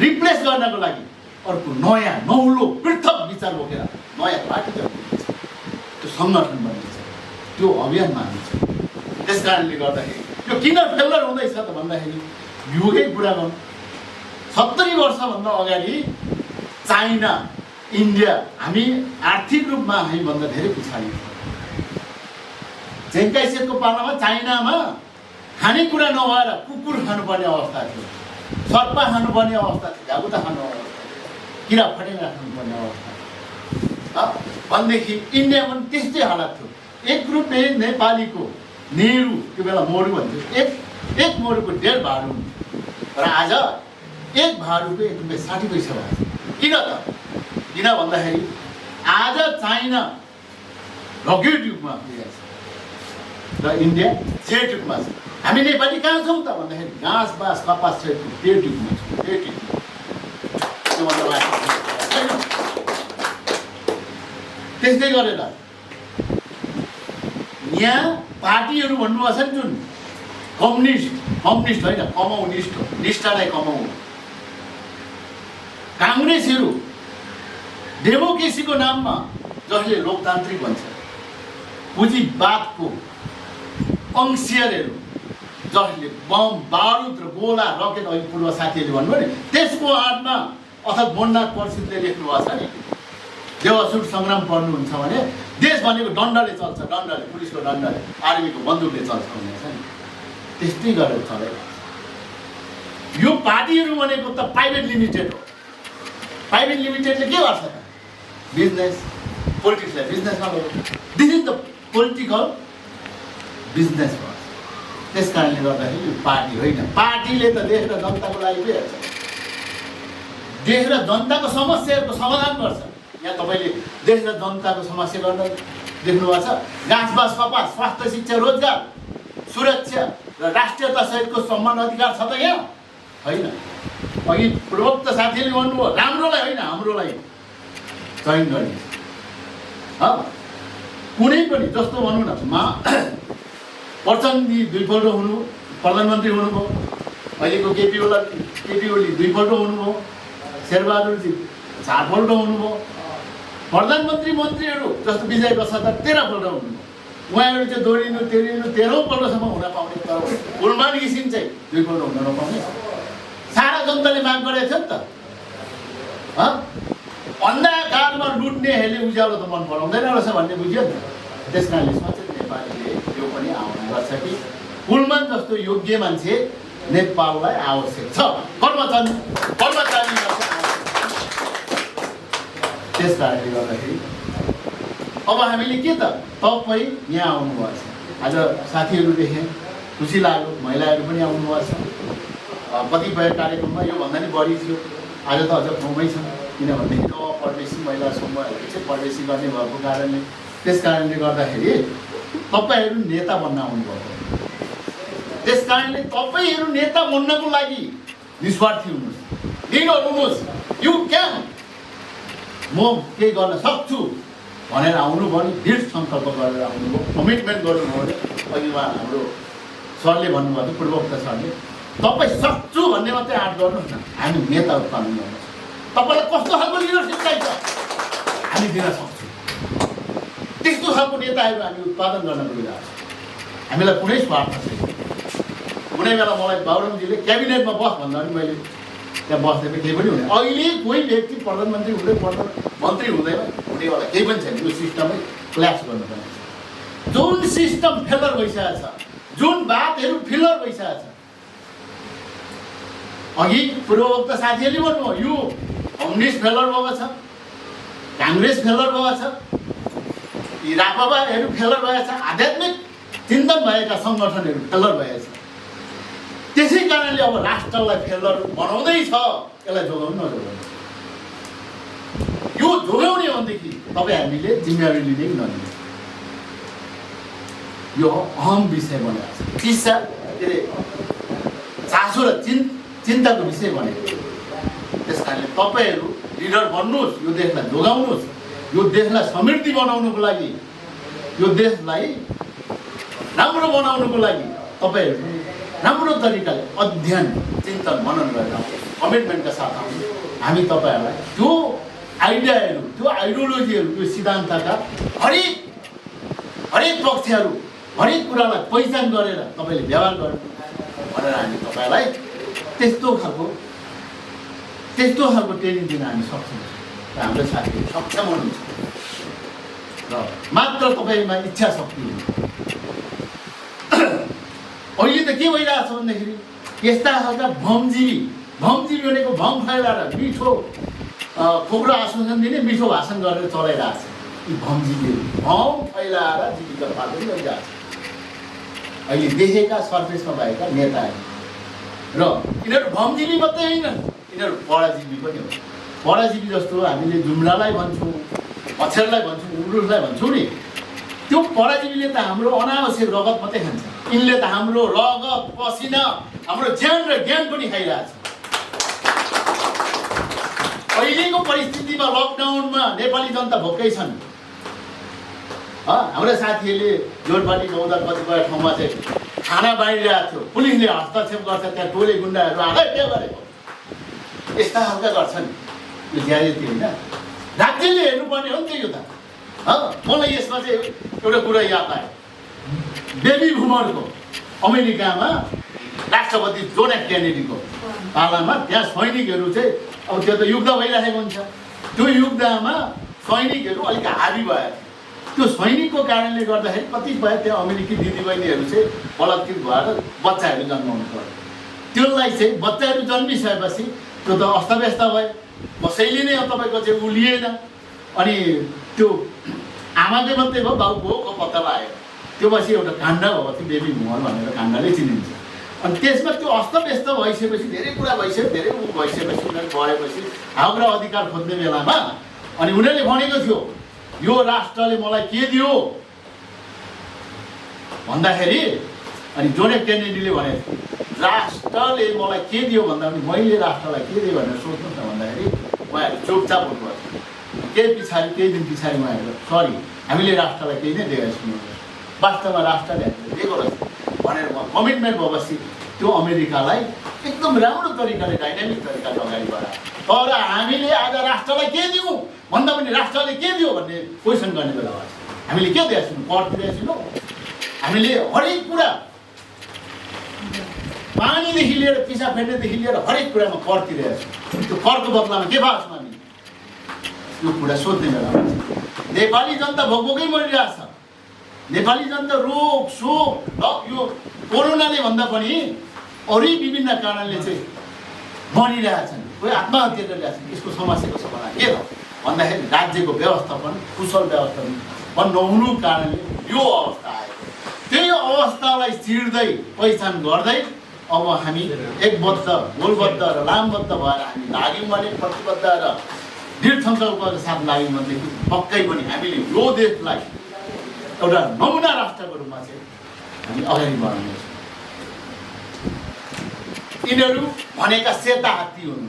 S6: रिप्लेस गर्नको लागि अर्को नयाँ नौलो पृथक विचार बोकेर नयाँ पार्टी जन्मिन्छ, त्यो सङ्गठन बनिन्छ, त्यो अभियानमा हामी छ। त्यस कारणले गर्दाखेरि यो किन फेलर हुँदैछ त भन्दाखेरि युगै कुरा गर्नु, 70 वर्षभन्दा अगाडि चाइना, इन्डिया, हामी आर्थिक रूपमा हामीभन्दा धेरै पछाडि थियौँ। जेङ्काइसेकको पालामा चाइनामा खानेकुरा नभएर कुकुर खानुपर्ने अवस्था थियो, सर्पा खानुपर्ने अवस्था थियो, घाबुता खानु अवस्था थियो, किरा फटेङ्गा खानुपर्ने अवस्था थियो। भनेदेखि इन्डियामा पनि त्यस्तै हालत थियो। 1 रुपियाँ नेपालीको नेहरू, त्यो बेला मोरु भन्थ्यो, एक मोरुको 1.5 भाडु हुन्थ्यो। र आज 1 भाडुको 1 रुपियाँ 60 पैसा भएको छ। किन त? किन भन्दाखेरि आज चाइना रकेट युगमा पुगेको छ र इन्डिया जेट युगमा छ। हामी नेपाली कहाँ छौँ त भन्दाखेरि घाँस बाँस कपास क्षेत्रको पेट युगमा छौँ। पेट युग त्यस्तै गरेर यहाँ पार्टीहरू भन्नुभएको छ नि, जुन कम्युनिस्ट होइन, कमाउनिस्ट हो, निष्ठालाई कमाउ। काङ्ग्रेसहरू डेमोक्रेसीको नाममा जसले लोकतान्त्रिक भन्छ, पुँजीवादको अंशियरहरू जसले बम बारुद र गोला रकेट, अघि पूर्व साथीहरूले भन्नुभयो नि, त्यसको आडमा अर्थात् मोहननाथ प्रसिद्धले लेख्नुभएको छ नि, देवासुर सङ्ग्राम पढ्नुहुन्छ भने देश भनेको डन्डले चल्छ, डन्डले, पुलिसको डन्डले, आर्मीको बन्दुकले चल्छ भन्ने छ नि। त्यस्तै गरेर चलेको छ। यो पार्टीहरू भनेको त प्राइभेट लिमिटेड हो। प्राइभेट लिमिटेडले के गर्छ त? बिजनेस, पोलिटिक्सलाई बिजनेसमा गर्छ। This is the political business हो। त्यस कारणले गर्दाखेरि यो पार्टी होइन। पार्टीले त देश र जनताको लागि के हेर्छ? देश र जनताको समस्याहरूको समाधान गर्छ। यहाँ तपाईँले देश र जनताको समस्या गर्न देख्नुभएको छ। घाँस बाँस कपास, स्वास्थ्य, शिक्षा, रोजगार, सुरक्षा र राष्ट्रियता सहितको सम्मान अधिकार छ त यहाँ? होइन। अघि पूर्वोक्त साथीले भन्नुभयो, राम्रोलाई होइन हाम्रोलाई चयन गरिन्छ। कुनै पनि जस्तो भनौँ न, प्रचण्डजी 2 पल्ट हुनु प्रधानमन्त्री हुनुभयो, अहिलेको केपी ओली 2 पल्ट हुनुभयो, शेरबहादुरजी 4 पल्ट हुनुभयो, प्रधानमन्त्री मन्त्रीहरू जस्तो विजय बसाल 13 पल्ट हुनुभयो। उहाँहरू चाहिँ दोहोरिनु 13औँ पल्टसम्म हुन पाउने, तर कुलमान घिसिङ चाहिँ 2 पल्ट हुन नपाउने। सारा जनताले माग गरेको थियो नि त। अन्धकारमा लुट्नेहरूले उज्यालो त मन पराउँदैन रहेछ भन्ने बुझ्यो नि त। त्यस कारणले सचेत नेपालीले यो पनि आउने गर्छ कि कुलमान जस्तो योग्य मान्छे नेपाललाई आवश्यक छ। कर्मचारी त्यस कारणले गर्दाखेरि अब हामीले के त, तपाईँ यहाँ आउनुभएको छ। आज साथीहरू देखेँ, खुसी लाग्यो, महिलाहरू पनि आउनुभएको छ। कतिपय कार्यक्रममा योभन्दा नि बढी थियो, आज त अझ कमै छ। किनभनेदेखि परदेशी महिला समूहहरूले चाहिँ परदेशी गर्ने भएको कारणले, त्यस कारणले गर्दाखेरि तपाईँहरू नेता बन्न आउनुभएको। त्यस कारणले तपाईँहरू नेता बन्नको लागि निस्वार्थी हुनुहोस्, लिडर हुनुहोस्। यु क्यान, म केही गर्न सक्छु भनेर आउनुभयो नि, दृढ सङ्कल्प गरेर आउनुभयो, कमिटमेन्ट गर्नुभयो भने। अघि उहाँ हाम्रो सरले भन्नुभयो थियो, पूर्वोक्त सरले, तपाईँ सक्छु भन्ने मात्रै आँट गर्नुहोस् न, हामी नेता उत्पादन गर्नुहोस्। तपाईँलाई कस्तो खालको लिडरसिप चाहिन्छ हामी दिन सक्छौँ। त्यस्तो खालको नेताहरू हामी उत्पादन गर्न गइरहेको छौँ। हामीलाई कुनै स्वार्थ छैन। कुनै बेला मलाई बाबुरामजीले क्याबिनेटमा बस भन्दा पनि मैले त्यहाँ बस्दै पनि केही पनि हुँदैन। अहिले कोही व्यक्ति प्रधानमन्त्री हुँदै मन्त्री हुँदैन, हुनेवाला केही पनि छैन। यो सिस्टमै क्ल्यास गर्नुपर्ने छ। जुन सिस्टम फेलर भइसकेको छ, जुन बातहरू फेलर भइसकेको छ, अघि पूर्वोक्त साथीहरूले भन्नुभयो, यो कम्युनिस्ट फेलर भएको छ, काङ्ग्रेस फेलर भएको छ, यी राप्रपाहरू फेलर भएको छ, आध्यात्मिक चिन्तन भएका सङ्गठनहरू फेलर भएको छ। त्यसै कारणले अब राष्ट्रलाई फेलर बनाउँदैछ, यसलाई जोगाउनु नजोगाउनु। यो जोगाउने हो भनेदेखि तपाईँ हामीले जिम्मेवारी लिने कि नलिने, यो अहम विषय बनेको छ। चिसा के अरे चासो र चिन्ताको विषय बनेको छ। त्यस कारणले तपाईँहरू लिडर बन्नुहोस्, यो देशलाई जोगाउनुहोस्, यो देशलाई समृद्धि बनाउनुको लागि, यो देशलाई राम्रो बनाउनुको लागि तपाईँहरू राम्रो तरिकाले अध्ययन चिन्तन मनन गरेर कमिटमेन्टका साथ आउनु। हामी तपाईँहरूलाई त्यो आइडियाहरू, त्यो आइडियोलोजीहरू, त्यो सिद्धान्तका हरेक पक्षहरू, हरेक कुरालाई पहिचान गरेर तपाईँले व्यवहार गर्नु भनेर हामी तपाईँलाई त्यस्तो खालको ट्रेनिङ दिन हामी सक्छौँ र हाम्रो साथीहरू सक्षम हुनुहुन्छ र मात्र तपाईँमा इच्छा शक्ति हुन्छ। अहिले त के भइरहेछ भन्दाखेरि यस्ता खालका भमजीवी भनेको भङ फैलाएर मिठो खोक्रो आश्वासन दिने, मिठो भाषण गरेर चलाइरहेछ। यी भमजीवीहरू भङ फैलाएर जीविका पालन गरिरहेछ। अहिले देखेका सर्फेसमा भएका नेताहरू र यिनीहरू भमजीवी मात्रै होइनन्, यिनीहरू पराजीवी पनि हो। पराजीवी जस्तो हामीले जुम्लालाई भन्छौँ, मच्छरलाई भन्छौँ, उड्रुसलाई भन्छौँ नि, त्यो पराजीवीले त हाम्रो अनावश्यक रगत मात्रै खान्छ। यिनले त हाम्रो रगत, पसिना, हाम्रो ज्यान र ज्ञान पनि खाइरहेछ। अहिलेको परिस्थितिमा लकडाउनमा नेपाली जनता भोकै छन्। हाम्रा साथीहरूले जोरपाटी गाउँदा कतिपय ठाउँमा चाहिँ खाना बाँडिरहेको थियो, पुलिसले हस्तक्षेप गर्छ, त्यहाँ टोले गुन्डाहरू आएर के गरेको, यस्ता खालका गर्छन्। यो ज्यादै होइन, राज्यले हेर्नुपर्ने हो नि त यो त। मलाई यसमा चाहिँ एउटा कुरा याद आयो। बेबी बुमरको अमेरिकामा राष्ट्रपति जोन एफ केनेडीको पालामा त्यहाँ सैनिकहरू चाहिँ अब त्यो त युद्ध भइरहेको हुन्छ, त्यो युद्धमा सैनिकहरू अलिक हाबी भयो। त्यो सैनिकको कारणले गर्दाखेरि कतिपय त्यहाँ अमेरिकी दिदीबहिनीहरू चाहिँ बलात्कृत भएर बच्चाहरू जन्माउनु पर्यो। त्यसलाई चाहिँ बच्चाहरू जन्मिसकेपछि त्यो त अस्तव्यस्त भयो, कसैले नै तपाईँको चाहिँ उलिएन। अनि त्यो आमाकै मात्रै भयो, बाउको पत्ता लाग्यो। त्यो पछि एउटा काण्ड भएको थियो, बेबी बुमर भनेर काण्डले चिनिन्छ। अनि त्यसमा त्यो अस्तव्यस्त भइसकेपछि, धेरै कुरा भइसक्यो, धेरै भइसकेपछि, उनीहरू बढेपछि हाम्रो अधिकार खोज्ने बेलामा अनि उनीहरूले भनेको थियो यो राष्ट्रले मलाई के दियो भन्दाखेरि, अनि जोन एफ केनेडीले भनेको थियो राष्ट्रले मलाई के दियो भन्दा पनि मैले राष्ट्रलाई के दिएँ भनेर सोच्नुहोस् न भन्दाखेरि उहाँहरू चुपचाप उठ्नुभयो। केही दिन पछाडि उहाँहरू सरी हामीले राष्ट्रलाई केही नै दिएको छैनौँ, वास्तवमा राष्ट्रले हामीले दिएको रहेछ भनेर कमिटमेन्ट भएपछि त्यो अमेरिकालाई एकदम राम्रो तरिकाले, डाइनामिक तरिकाले अगाडि बढायो। तर हामीले आज राष्ट्रलाई के दिउँ भन्दा पनि राष्ट्रले के दियो भन्ने क्वेसन गर्ने बेला भएछ। हामीले के दिएको छैनौँ, कर दिएको छैनौँ। हामीले हरेक कुरा, पानीदेखि लिएर पिसा फेर्नेदेखि लिएर हरेक कुरामा कर तिरेको छौँ। त्यो करको बदलामा के भएको छ हामी यो कुरा सोध्ने बेला भएछ। नेपाली जनता भोकै मरिरहेछ। नेपाली जनता रोग शोक यो कोरोनाले भन्दा पनि अरू विभिन्न कारणले चाहिँ मरिरहेछन्, कोही आत्महत्या गरिरहेछन्। यसको समस्याको समाधान के हो भन्दाखेरि राज्यको व्यवस्थापन, कुशल व्यवस्थापन नहुनु कारणले यो अवस्था आयो। त्यही अवस्थालाई चिर्दै पहिचान गर्दै अब हामी एकबद्ध, गोलबद्ध र लामबद्ध भएर हामी लाग्यौँ भने, प्रतिबद्ध र दृढ सङ्कल्पका साथ लाग्यौँ भनेदेखि पक्कै पनि हामीले यो देशलाई एउटा नमुना राष्ट्रको रूपमा चाहिँ हामी अगाडि बढाउनेछौँ। यिनीहरू भनेका सेता हात्ती हुन्।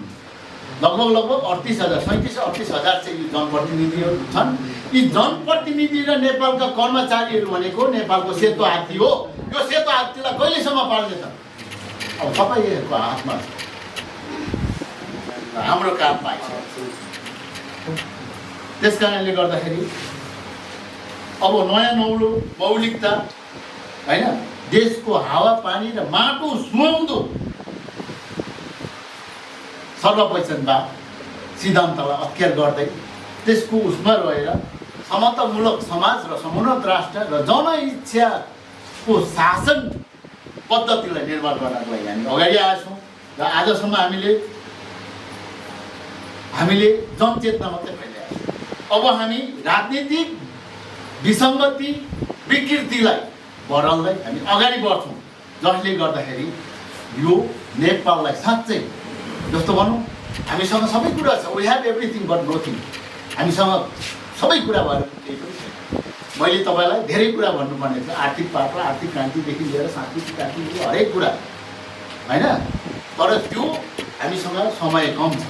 S6: लगभग 37,000 चाहिँ यी जनप्रतिनिधिहरू छन्। यी जनप्रतिनिधि र नेपालका कर्मचारीहरू भनेको नेपालको सेतो हात्ती हो। यो सेतो हात्तीलाई कहिलेसम्म पाल्ने त अब तपाईँहरूको हातमा छ, हाम्रो काम पाइसक्यो। त्यस कारणले गर्दाखेरि अब नयाँ नौलो मौलिकता होइन, देशको हावापानी र माटो सुहाउँदो सर्वपहिचानवाद सिद्धान्तलाई अख्तियार गर्दै त्यसको उसमा रहेर समतामूलक समाज र समुन्नत राष्ट्र र जनइच्छाको शासन पद्धतिलाई निर्माण गर्नको लागि हामी अगाडि आएका छौँ। र आजसम्म हामीले हामीले जनचेतना मात्रै फैलाएको छ। अब हामी राजनीतिक विसङ्गति विकृतिलाई बढाल्दै हामी अगाडि बढ्छौँ, जसले गर्दाखेरि यो नेपाललाई साँच्चै जस्तो भनौँ हामीसँग सबै कुरा छ, we have everything but nothing. हामीसँग सबै कुरा भएर केही पनि छैन। मैले तपाईँलाई धेरै कुरा भन्नुपर्ने थियो, आर्थिक पाटो आर्थिक क्रान्तिदेखि लिएर सांस्कृतिक क्रान्तिदेखि हरेक कुरा होइन, तर त्यो हामीसँग समय कम छ।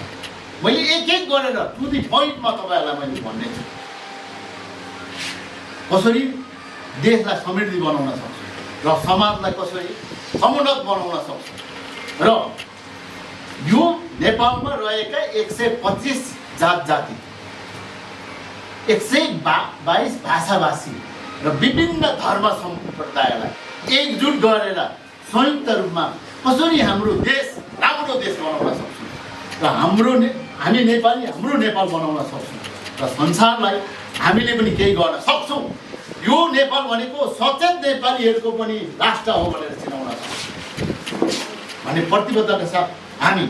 S6: मैले एक एक गरेर टु दि पोइन्टमा तपाईँहरूलाई मैले भन्ने छु, कसरी देशलाई समृद्धि बनाउन सक्छु र समाजलाई कसरी समुन्नत बनाउन सक्छु र यो नेपालमा रहेका 125 जात जाति 122 भाषाभाषी र विभिन्न धर्म सम्प्रदायलाई एकजुट गरेर संयुक्त रूपमा कसरी हाम्रो देश राम्रो देश बनाउन सक्छौँ र हामी नेपाली हाम्रो नेपाल बनाउन सक्छौँ र संसारलाई हामीले पनि केही गर्न सक्छौँ। यो नेपाल भनेको सचेत नेपालीहरूको पनि राष्ट्र हो भनेर चिनाउन सक्छौँ भन्ने प्रतिबद्धताका साथ हामी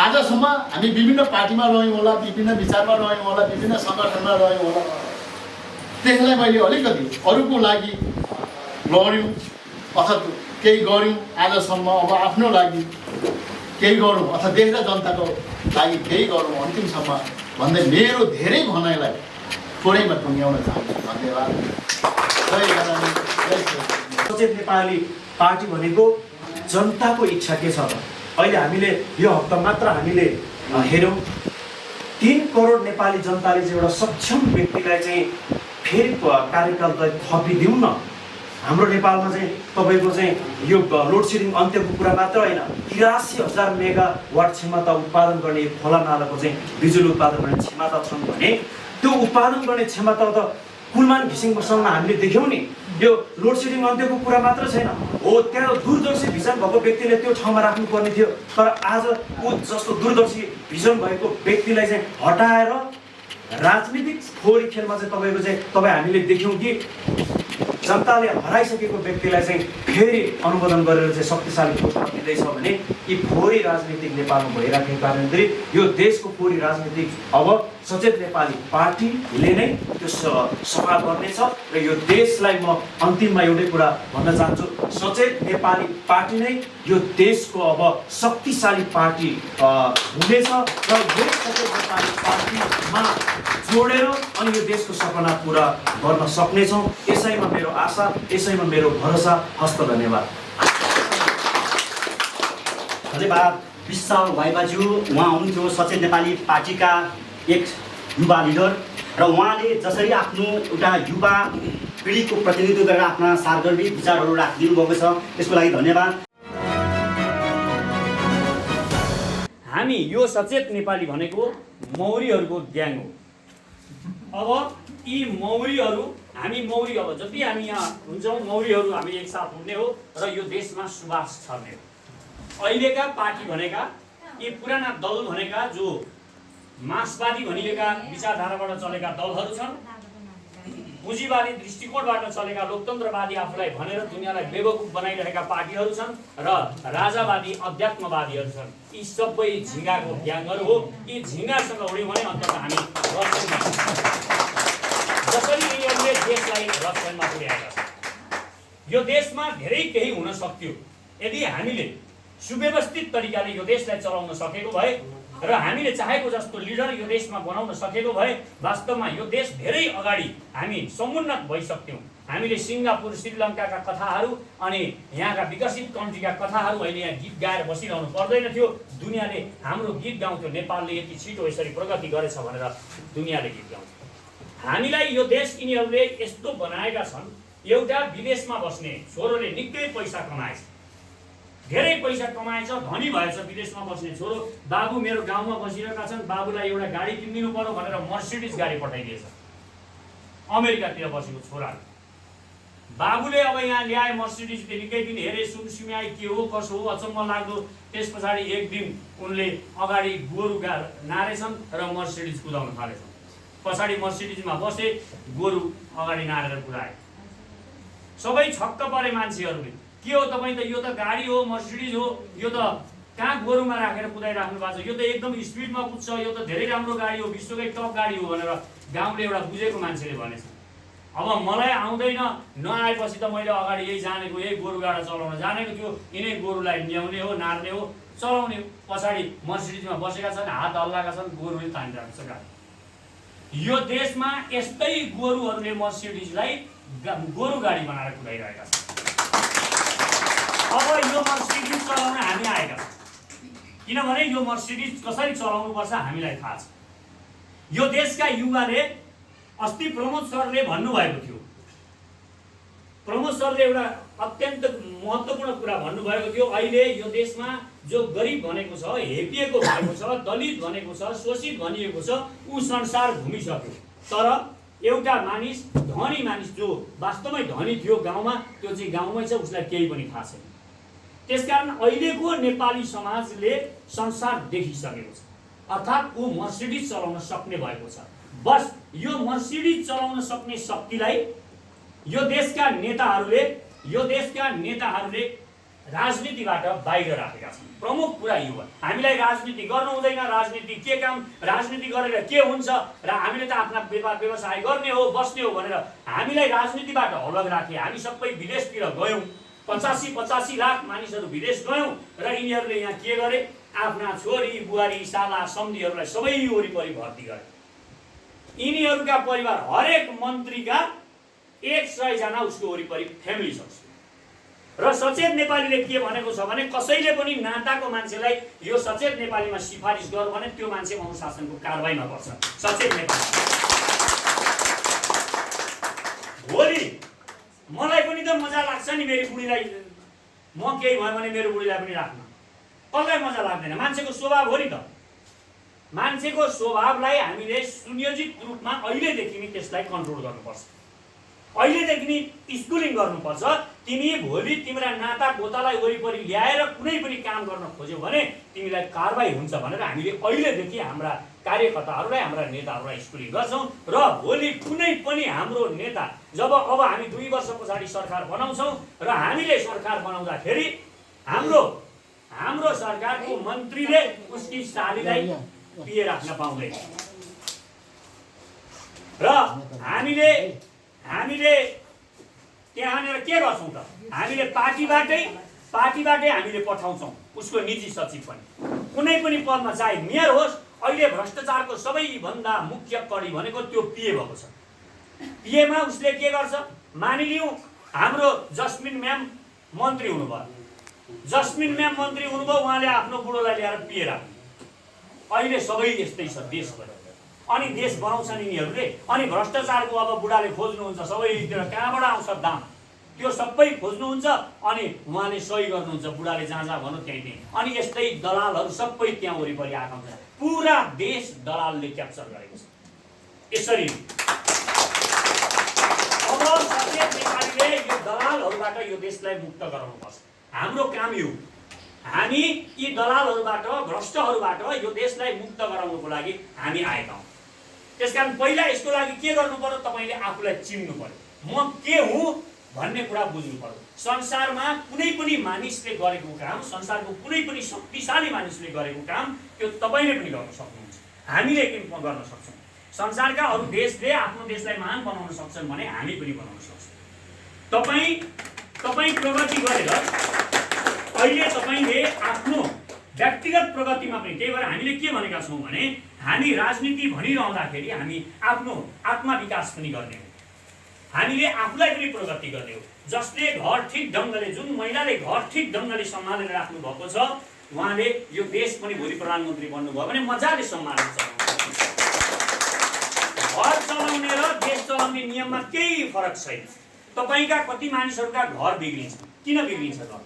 S6: आजसम्म हामी विभिन्न पार्टीमा रह्यौँ होला, विभिन्न विचारमा रह्यौँ होला, विभिन्न सङ्गठनमा रह्यौँ होला, त्यसलाई मैले अलिकति अरूको लागि लड्यौँ अथवा केही गऱ्यौँ आजसम्म। अब आफ्नो लागि केही गरौँ अथवा देश र जनताको लागि केही गरौँ अन्तिमसम्म भन्दै मेरो धेरै भनाइलाई थोरैमा टुङ्ग्याउन चाहन्छु। धन्यवाद।
S1: सचेत नेपाली पार्टी भनेको जनताको इच्छा के छ? अहिले हामीले यो हप्ता मात्र हामीले हेऱ्यौँ 3 करोड नेपाली जनताले चाहिँ एउटा सक्षम व्यक्तिलाई चाहिँ फेरि कार्यकाल थपिदिउँ न। हाम्रो नेपालमा चाहिँ तपाईँको चाहिँ यो लोड सेडिङ अन्त्यको कुरा मात्र होइन, 83,000 मेगावाट क्षमता उत्पादन गर्ने खोला नालाको चाहिँ बिजुली उत्पादन गर्ने क्षमता छन् भने त्यो उत्पादन गर्ने क्षमता त कुलमान घिसिङसँग हामीले देख्यौँ नि। यो लोड सेडिङ अन्त्यको कुरा मात्र छैन, हो त्यहाँ दूरदर्शी भिजन भएको व्यक्तिले त्यो ठाउँमा राख्नुपर्ने थियो, तर आज को जस्तो दूरदर्शी भिजन भएको व्यक्तिलाई चाहिँ हटाएर राजनीतिक फोहोरी खेलमा चाहिँ तपाईँ हामीले देख्यौँ कि जनताले हराइसकेको व्यक्तिलाई चाहिँ फेरि अनुमोदन गरेर चाहिँ शक्तिशाली घोषणा दिँदैछ भने यी फोहोरी राजनीतिक नेपालमा भइराखेको कारणले यो देशको फोहोरी राजनीतिक अब सचेत नेपाली पार्टीले नै त्यो सफा गर्नेछ र यो देशलाई म अन्तिममा एउटै कुरा भन्न चाहन्छु, सचेत नेपाली पार्टी नै यो देशको अब शक्तिशाली पार्टी हुनेछ र यो सचेत नेपाली पार्टीमा जोडेर अनि यो देशको सपना पुरा गर्न सक्नेछौँ। यसैमा मेरो आशा, यसैमा मेरो भरोसा। हस्त धन्यवाद।
S3: धन्यवाद विशाल वाइबाज्यू। उहाँ हुनुहुन्थ्यो सचेत नेपाली पार्टीका एक युवा लिडर र उहाँले जसरी आफ्नो एउटा युवा पिँढीको प्रतिनिधित्व गरेर आफ्ना सार्वजनिक विचारहरू राखिदिनु भएको छ, त्यसको लागि धन्यवाद।
S1: हामी यो सचेत नेपाली भनेको मौरीहरूको ग्याङ हो। अब यी मौरीहरू हामी मौरी अब जति हामी यहाँ हुन्छौँ मौरीहरू हामी एकसाथ हुने हो र यो देशमा सुवास छर्ने हो। अहिलेका पार्टी भनेका यी पुराना दल भनेका जो मार्क्सवादी भनिएका विचारधाराबाट चलेका दलहरू छन्, पुँजीवादी दृष्टिकोणबाट चलेका लोकतन्त्रवादी आफूलाई भनेर दुनियाँलाई बेवकुफ बनाइरहेका पार्टीहरू छन् र राजावादी अध्यात्मवादीहरू छन्। यी सबै झिँगाको ग्याङहरू हो। यी झिँगासँग उड्यौँ भने अन्तत हामी रक्षणमा जसरी यिनीहरूले देशलाई रक्षणमा पुर्याएका छन्। यो देशमा धेरै केही हुन सक्थ्यो यदि हामीले सुव्यवस्थित तरिकाले यो देशलाई चलाउन सकेको भए र हामीले चाहेको जस्तो लिडर यो देशमा बनाउन सकेको भए वास्तवमा यो देश धेरै अगाडि हामी समुन्नत भइसक्थ्यौँ। हामीले सिङ्गापुर श्रीलङ्काका कथाहरू अनि यहाँका विकसित कन्ट्रीका कथाहरू अहिले यहाँ गीत गाएर बसिरहनु पर्दैन थियो। दुनियाँले हाम्रो गीत गाउँथ्यो, नेपालले यति छिटो यसरी प्रगति गरेछ भनेर दुनियाँले गीत गाउँथ्यो। हामीलाई यो देश यिनीहरूले यस्तो बनाएका छन्, एउटा विदेशमा बस्ने छोरोले निकै पैसा कमाएछ, धेरै पैसा कमाएछ, धनी भएछ। विदेशमा बस्ने छोरो बाबु मेरो गाउँमा बसिरहेका छन्, बाबुलाई एउटा गाडी किनिदिनु पर्यो भनेर मर्सिडिज गाडी पठाइदिएछ अमेरिकातिर बसेको छोरा। बाबुले अब यहाँ ल्याए मर्सिडिज, निकै दिन हेरे, सुनसुम्याए के हो कसो हो अचम्म लाग्दो। त्यस पछाडि एक दिन उनले अगाडि गोरु नारेछन् र मर्सिडिज कुदाउन थालेछन्। पछाडि मर्सिडिजमा बसे, गोरु अगाडि नारेर कुदाए। सबै छक्क परे मान्छेहरूले, के हो तपाईँ त, यो त गाडी हो, मर्सिडिज हो, यो त
S7: कहाँ गोरुमा राखेर कुदाइराख्नु भएको छ, यो त एकदम स्पिडमा कुद्छ, यो त धेरै राम्रो गाडी हो, विश्वकै टप गाडी हो भनेर गाउँले एउटा बुझेको मान्छेले भनेछ। अब मलाई आउँदैन, नआएपछि त मैले अगाडि यही जानेको, यही गोरुगाडा चलाउन जानेको थियो, यिनै गोरुलाई ल्याउने हो, नार्ने हो, चलाउने हो। पछाडि मर्सिडिजमा बसेका छन्, हात हल्लाएका छन्, गोरुले तानिरहेको छ गाडी। यो देशमा यस्तै गोरुहरूले मर्सिडिजलाई गोरु गाडी बनाएर कुदाइरहेका छन्। अब यो मर्सिडिज चलाउन हामी आएका छौँ, किनभने यो मर्सिडिज कसरी चलाउनुपर्छ हामीलाई थाहा छ। यो देशका युवाले अस्ति प्रमोद सरले भन्नुभएको थियो, प्रमोद सरले एउटा अत्यन्त महत्त्वपूर्ण कुरा भन्नुभएको थियो, अहिले यो देशमा जो गरिब भनेको छ, हेपिएको भएको छ, दलित भनेको छ, शोषित भनिएको छ, ऊ संसार घुमिसक्यो। तर एउटा मानिस, धनी मानिस जो वास्तवमै धनी थियो गाउँमा, त्यो चाहिँ गाउँमै छ, उसलाई केही पनि थाहा छैन। त्यसकारण अहिलेको नेपाली समाजले संसार देखिसकेको छ, अर्थात् ऊ मर्सिडिज चलाउन सक्ने भएको छ। बस यो मर्सिडिज चलाउन सक्ने शक्तिलाई यो देशका नेताहरूले राजनीतिबाट बाहिर राखेका छन्। प्रमुख कुरा यो हो, हामीलाई राजनीति गर्नु हुँदैन, राजनीति के काम, राजनीति गरेर के हुन्छ, र हामीले त आफ्ना व्यापार व्यवसाय गर्ने हो, बस्ने हो भनेर हामीलाई राजनीतिबाट अलग राखे। हामी सबै विदेशतिर गयौँ, 85 लाख मानिसहरू विदेश गयौँ, र यिनीहरूले यहाँ के गरे, आफ्ना छोरी बुहारी साला सम्धीहरूलाई सबै वरिपरि भर्ती गरे। यिनीहरूका परिवार हरेक मन्त्रीका 100 जना उसको वरिपरि फ्यामिली छ। र सचेत नेपालीले के भनेको छ भने, कसैले पनि नाताको मान्छेलाई यो सचेत नेपालीमा सिफारिस गर भने त्यो मान्छे अनुशासनको कारबाहीमा पर्छ। सचेत नेपाली भोलि मलाई पनि त मजा लाग्छ नि, मेरो बुढीलाई म केही भयो भने मेरो बुढीलाई पनि राख्न, कसलाई मजा लाग्दैन? मान्छेको स्वभाव हो नि त। मान्छेको स्वभावलाई हामीले सुनियोजित रूपमा अहिलेदेखि नै त्यसलाई कन्ट्रोल गर्नुपर्छ, अहिलेदेखि नै स्कुलिङ गर्नुपर्छ। तिमी भोलि तिम्रा नाता गोतालाई वरिपरि ल्याएर कुनै पनि काम गर्न खोज्यौ भने तिमीलाई कारबाही हुन्छ भनेर हामीले अहिलेदेखि हाम्रा कार्यकर्ताहरूलाई, हाम्रा नेताहरूलाई स्कुलिङ गर्छौँ। र भोलि कुनै पनि हाम्रो नेता जब अब हामी 2 वर्ष पछाडि सरकार बनाउँछौँ, र हामीले सरकार बनाउँदाखेरि हाम्रो सरकारको मन्त्रीले उसकी सालीलाई पिए राख्न पाउँदैन। र हामीले त्यहाँनिर के गर्छौँ त, हामीले पार्टीबाटै हामीले पठाउँछौँ उसको निजी सचिव पनि, कुनै पनि पदमा, चाहे मेयर होस्। अहिले भ्रष्टाचारको सबैभन्दा मुख्य कडी भनेको त्यो पिए भएको छ। पिएमा उसले के गर्छ, मानिलिउँ हाम्रो जस्मिन म्याम मन्त्री हुनुभयो, उहाँले आफ्नो बुढोलाई ल्याएर पिए राख्नु। अहिले सबै यस्तै छ देशभरि, अनि देश बनाउँछन् यिनीहरूले। अनि भ्रष्टाचारको अब बुढाले खोज्नुहुन्छ सबैतिर, कहाँबाट आउँछ दाम, त्यो सबै खोज्नुहुन्छ, अनि उहाँले सही गर्नुहुन्छ, बुढाले जहाँ भन्नु त्यहीँ। अनि यस्तै दलालहरू सबै त्यहाँ वरिपरि आएका हुन्छ। पुरा देश दलालले क्याप्चर गरेको छ। यसरी अब सचेत नेपालीले यो दलालहरूबाट यो देशलाई मुक्त गराउनुपर्छ। हाम्रो काम यो, हामी यी दलालहरूबाट, भ्रष्टहरूबाट यो देशलाई मुक्त गराउनको लागि हामी आएका हौँ। त्यसकारण पहिला यसको लागि के गर्नु पर्यो, तपाईँले आफूलाई चिन्नु पर्यो, म के हुँ भन्ने कुरा बुझ्नु पर्यो। संसारमा कुनै पनि मानिसले गरेको काम, संसारको कुनै पनि शक्तिशाली मानिसले गरेको काम त्यो तपाईँले पनि गर्न सक्नुहुन्छ, हामीले पनि गर्न सक्छौँ। संसारका अरू देशले आफ्नो देशलाई महान बनाउन सक्छन् भने हामी पनि बनाउन सक्छौँ। तपाईँ प्रगति गरेर अहिले तपाईँले आफ्नो व्यक्तिगत प्रगतिमा पनि, त्यही भएर हामीले के भनेका छौँ भने, हामी राजनीति भनिरहँदाखेरि हामी आफ्नो आत्मा विकास पनि गर्ने हो, हामीले आफूलाई पनि प्रगति गर्ने हो। जसले घर ठिक ढङ्गले, जुन महिलाले घर ठिक ढङ्गले सम्हालेर राख्नु भएको छ, उहाँले यो देश पनि भोलि प्रधानमन्त्री बन्नुभयो भने मजाले सम्हालेर चलाउनु। घर चलाउने र देश चलाउने नियममा केही फरक छैन। तपाईँका कति मानिसहरूका घर बिग्रिन्छ, किन बिग्रिन्छ? घर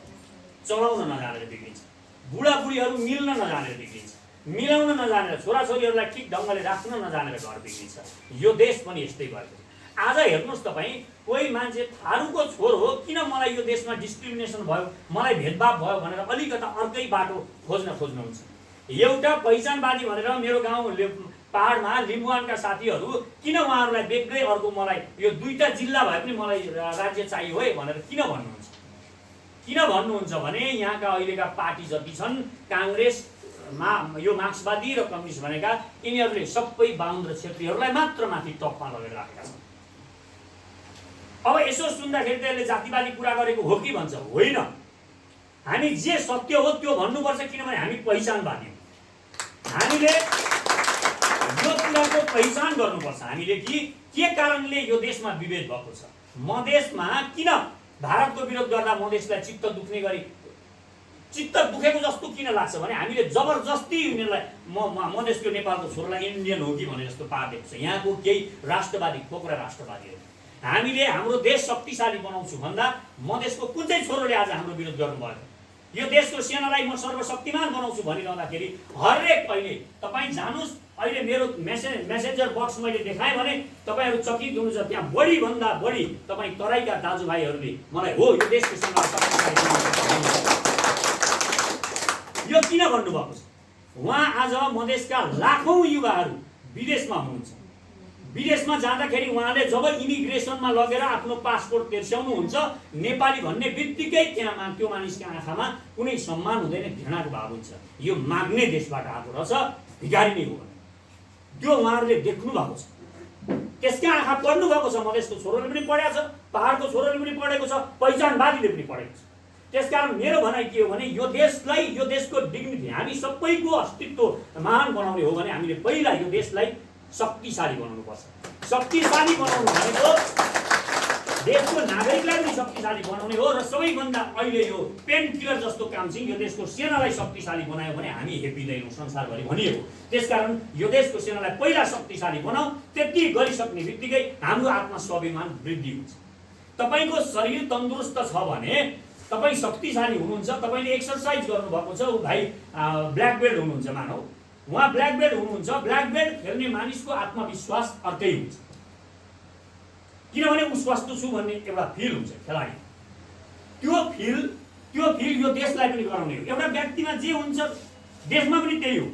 S7: चलाउन नजानेर बिग्रिन्छ, बुढाबुढीहरू मिल्न नजानेर बिग्रिन्छ, मिलाउन नजानेर, छोराछोरीहरूलाई ठिक ढङ्गले राख्न नजानेर घर बिग्रिन्छ। यो देश पनि यस्तै भएको छ। आज हेर्नुहोस् तपाईँ, कोही मान्छे थारूको छोरो हो, किन मलाई यो देशमा डिस्क्रिमिनेसन भयो, मलाई भेदभाव भयो भनेर अलिकता अर्कै बाटो खोज्नुहुन्छ। एउटा पहिचानवादी भनेर मेरो गाउँ पहाडमा लिम्बुवानका साथीहरू, किन उहाँहरूलाई बेग्लै अर्को, मलाई यो 2टा जिल्ला भए पनि मलाई राज्य चाहियो है भनेर किन भन्नुहुन्छ? किन भन्नुहुन्छ भने यहाँका अहिलेका पार्टी जति छन् काङ्ग्रेसमा यो मार्क्सवादी र कम्युनिस्ट भनेका यिनीहरूले सबै बाहुन र क्षेत्रीहरूलाई मात्र माथि टपमा लगेर राखेका छन्। अब यसो सुन्दाखेरि त्यसले जातिवादी कुरा गरेको हो कि भन्छ, होइन। हामी जे सत्य हो त्यो भन्नुपर्छ, किनभने हामी पहिचानवादी हौँ। हामीले यो कुराको पहिचान गर्नुपर्छ हामीले कि के कारणले यो देशमा विभेद भएको छ। मधेसमा किन भारतको विरोध गर्दा मधेसलाई चित्त दुख्ने गरी चित्त दुखेको जस्तो किन लाग्छ भने हामीले जबरजस्ती उनीहरूलाई मधेसको नेपालको छोरालाई इन्डियन हो कि भने जस्तो पारिदिएको छ यहाँको केही राष्ट्रवादी खोक्रा राष्ट्रवादीहरू। हामीले हाम्रो देश शक्तिशाली बनाउँछु भन्दा मधेसको कुन चाहिँ छोरोले आज हाम्रो विरोध गर्नुभयो? यो देशको सेनालाई म सर्वशक्तिमान बनाउँछु भनिरहँदाखेरि हरेक अहिले तपाईँ जानुस्, अहिले मेरो मेसेन्जर बक्स मैले देखाएँ भने तपाईँहरू चकित हुनुहुन्छ। त्यहाँ बढी भन्दा बढी तपाईँ तराईका दाजुभाइहरूले मलाई हो यो देशको सेनालाई शक्तिशाली बनाउँछु यो किन भन्नुभएको छ? उहाँ आज मधेसका लाखौँ युवाहरू विदेशमा हुनुहुन्छ। विदेशमा जाँदाखेरि उहाँले जब इमिग्रेसनमा लगेर आफ्नो पासपोर्ट तेर्स्याउनुहुन्छ, नेपाली भन्ने बित्तिकै त्यहाँ त्यो मानिसको आँखामा कुनै सम्मान हुँदैन, घृणाको भाव हुन्छ। यो माग्ने देशबाट आएको रहेछ, भिखारी नै हो भने त्यो उहाँहरूले देख्नु भएको छ। त्यसकै आँखा पढ्नु भएको छ। मधेसको छोरोले पनि पढेको छ, पहाडको छोरोले पनि पढेको छ, पहिचानवादीले पनि पढेको छ। त्यसकारण मेरो भनाइ के हो भने यो देशलाई, यो देशको डिग्निटी, हामी सबैको अस्तित्व महान बनाउने हो भने हामीले पहिला यो देशलाई शक्तिशाली बनाउनुपर्छ। शक्तिशाली बनाउनु भनेको देशको नागरिकलाई पनि शक्तिशाली बनाउने हो र सबैभन्दा अहिले यो पेन किलर जस्तो काम चाहिँ यो देशको सेनालाई शक्तिशाली बनायो भने हामी हेपिँदैनौँ संसारभरि भनिएको। त्यसकारण यो देशको सेनालाई पहिला शक्तिशाली बनाऊ। त्यति गरिसक्ने बित्तिकै हाम्रो आत्मस्वाभिमान वृद्धि हुन्छ। तपाईँको शरीर तन्दुरुस्त छ भने तपाईँ शक्तिशाली हुनुहुन्छ। तपाईँले एक्सर्साइज गर्नुभएको छ, ऊ भाइ ब्ल्याक बेल्ट हुनुहुन्छ मानौ, उहाँ ब्ल्याक बेल्ट हुनुहुन्छ। ब्ल्याक बेल्ट खेल्ने मानिसको आत्मविश्वास अर्कै हुन्छ, किनभने ऊ स्वस्थ छु भन्ने एउटा फिल हुन्छ खेलाडी। त्यो फिल यो देशलाई पनि गराउने हो। एउटा व्यक्तिमा जे हुन्छ देशमा पनि त्यही हो।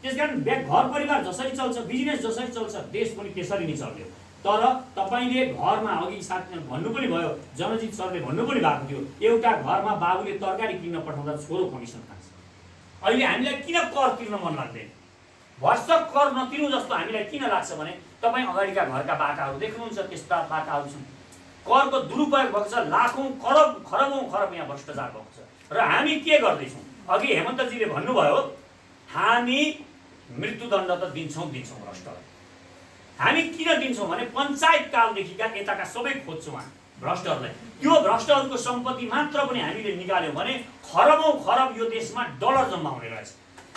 S7: त्यसकारण घर परिवार जसरी चल्छ, बिजनेस जसरी चल्छ, देश पनि त्यसरी नै चल्यो। तर तपाईँले घरमा अघि साथी भन्नु पनि भयो, जनजित सरले भन्नु पनि भएको थियो, एउटा घरमा बाबुले तरकारी किन्न पठाउँदा छोरो कमिसन खान्छ। अहिले हामीलाई किन कर तिर्न मन लाग्दैन? भर्सक कर नतिर्नु जस्तो हामीलाई किन लाग्छ भने तपाईँ अगाडिका घरका बाटाहरू देख्नुहुन्छ, त्यस्ता बाटाहरू छन्। करको दुरुपयोग भएको छ, लाखौँ खरबौँ खरब यहाँ भ्रष्टाचार भएको छ। र हामी के गर्दैछौँ? अघि हेमन्तजीले भन्नुभयो हामी मृत्युदण्ड त दिन्छौँ भ्रष्टलाई। हामी किन दिन्छौँ भने पञ्चायत कालदेखिका यताका सबै खोज्छौँ हामी भ्रष्टहरूलाई। त्यो भ्रष्टहरूको सम्पत्ति मात्र पनि हामीले निकाल्यौँ भने खरबौँ खरब यो देशमा डलर जम्मा हुने रहेछ।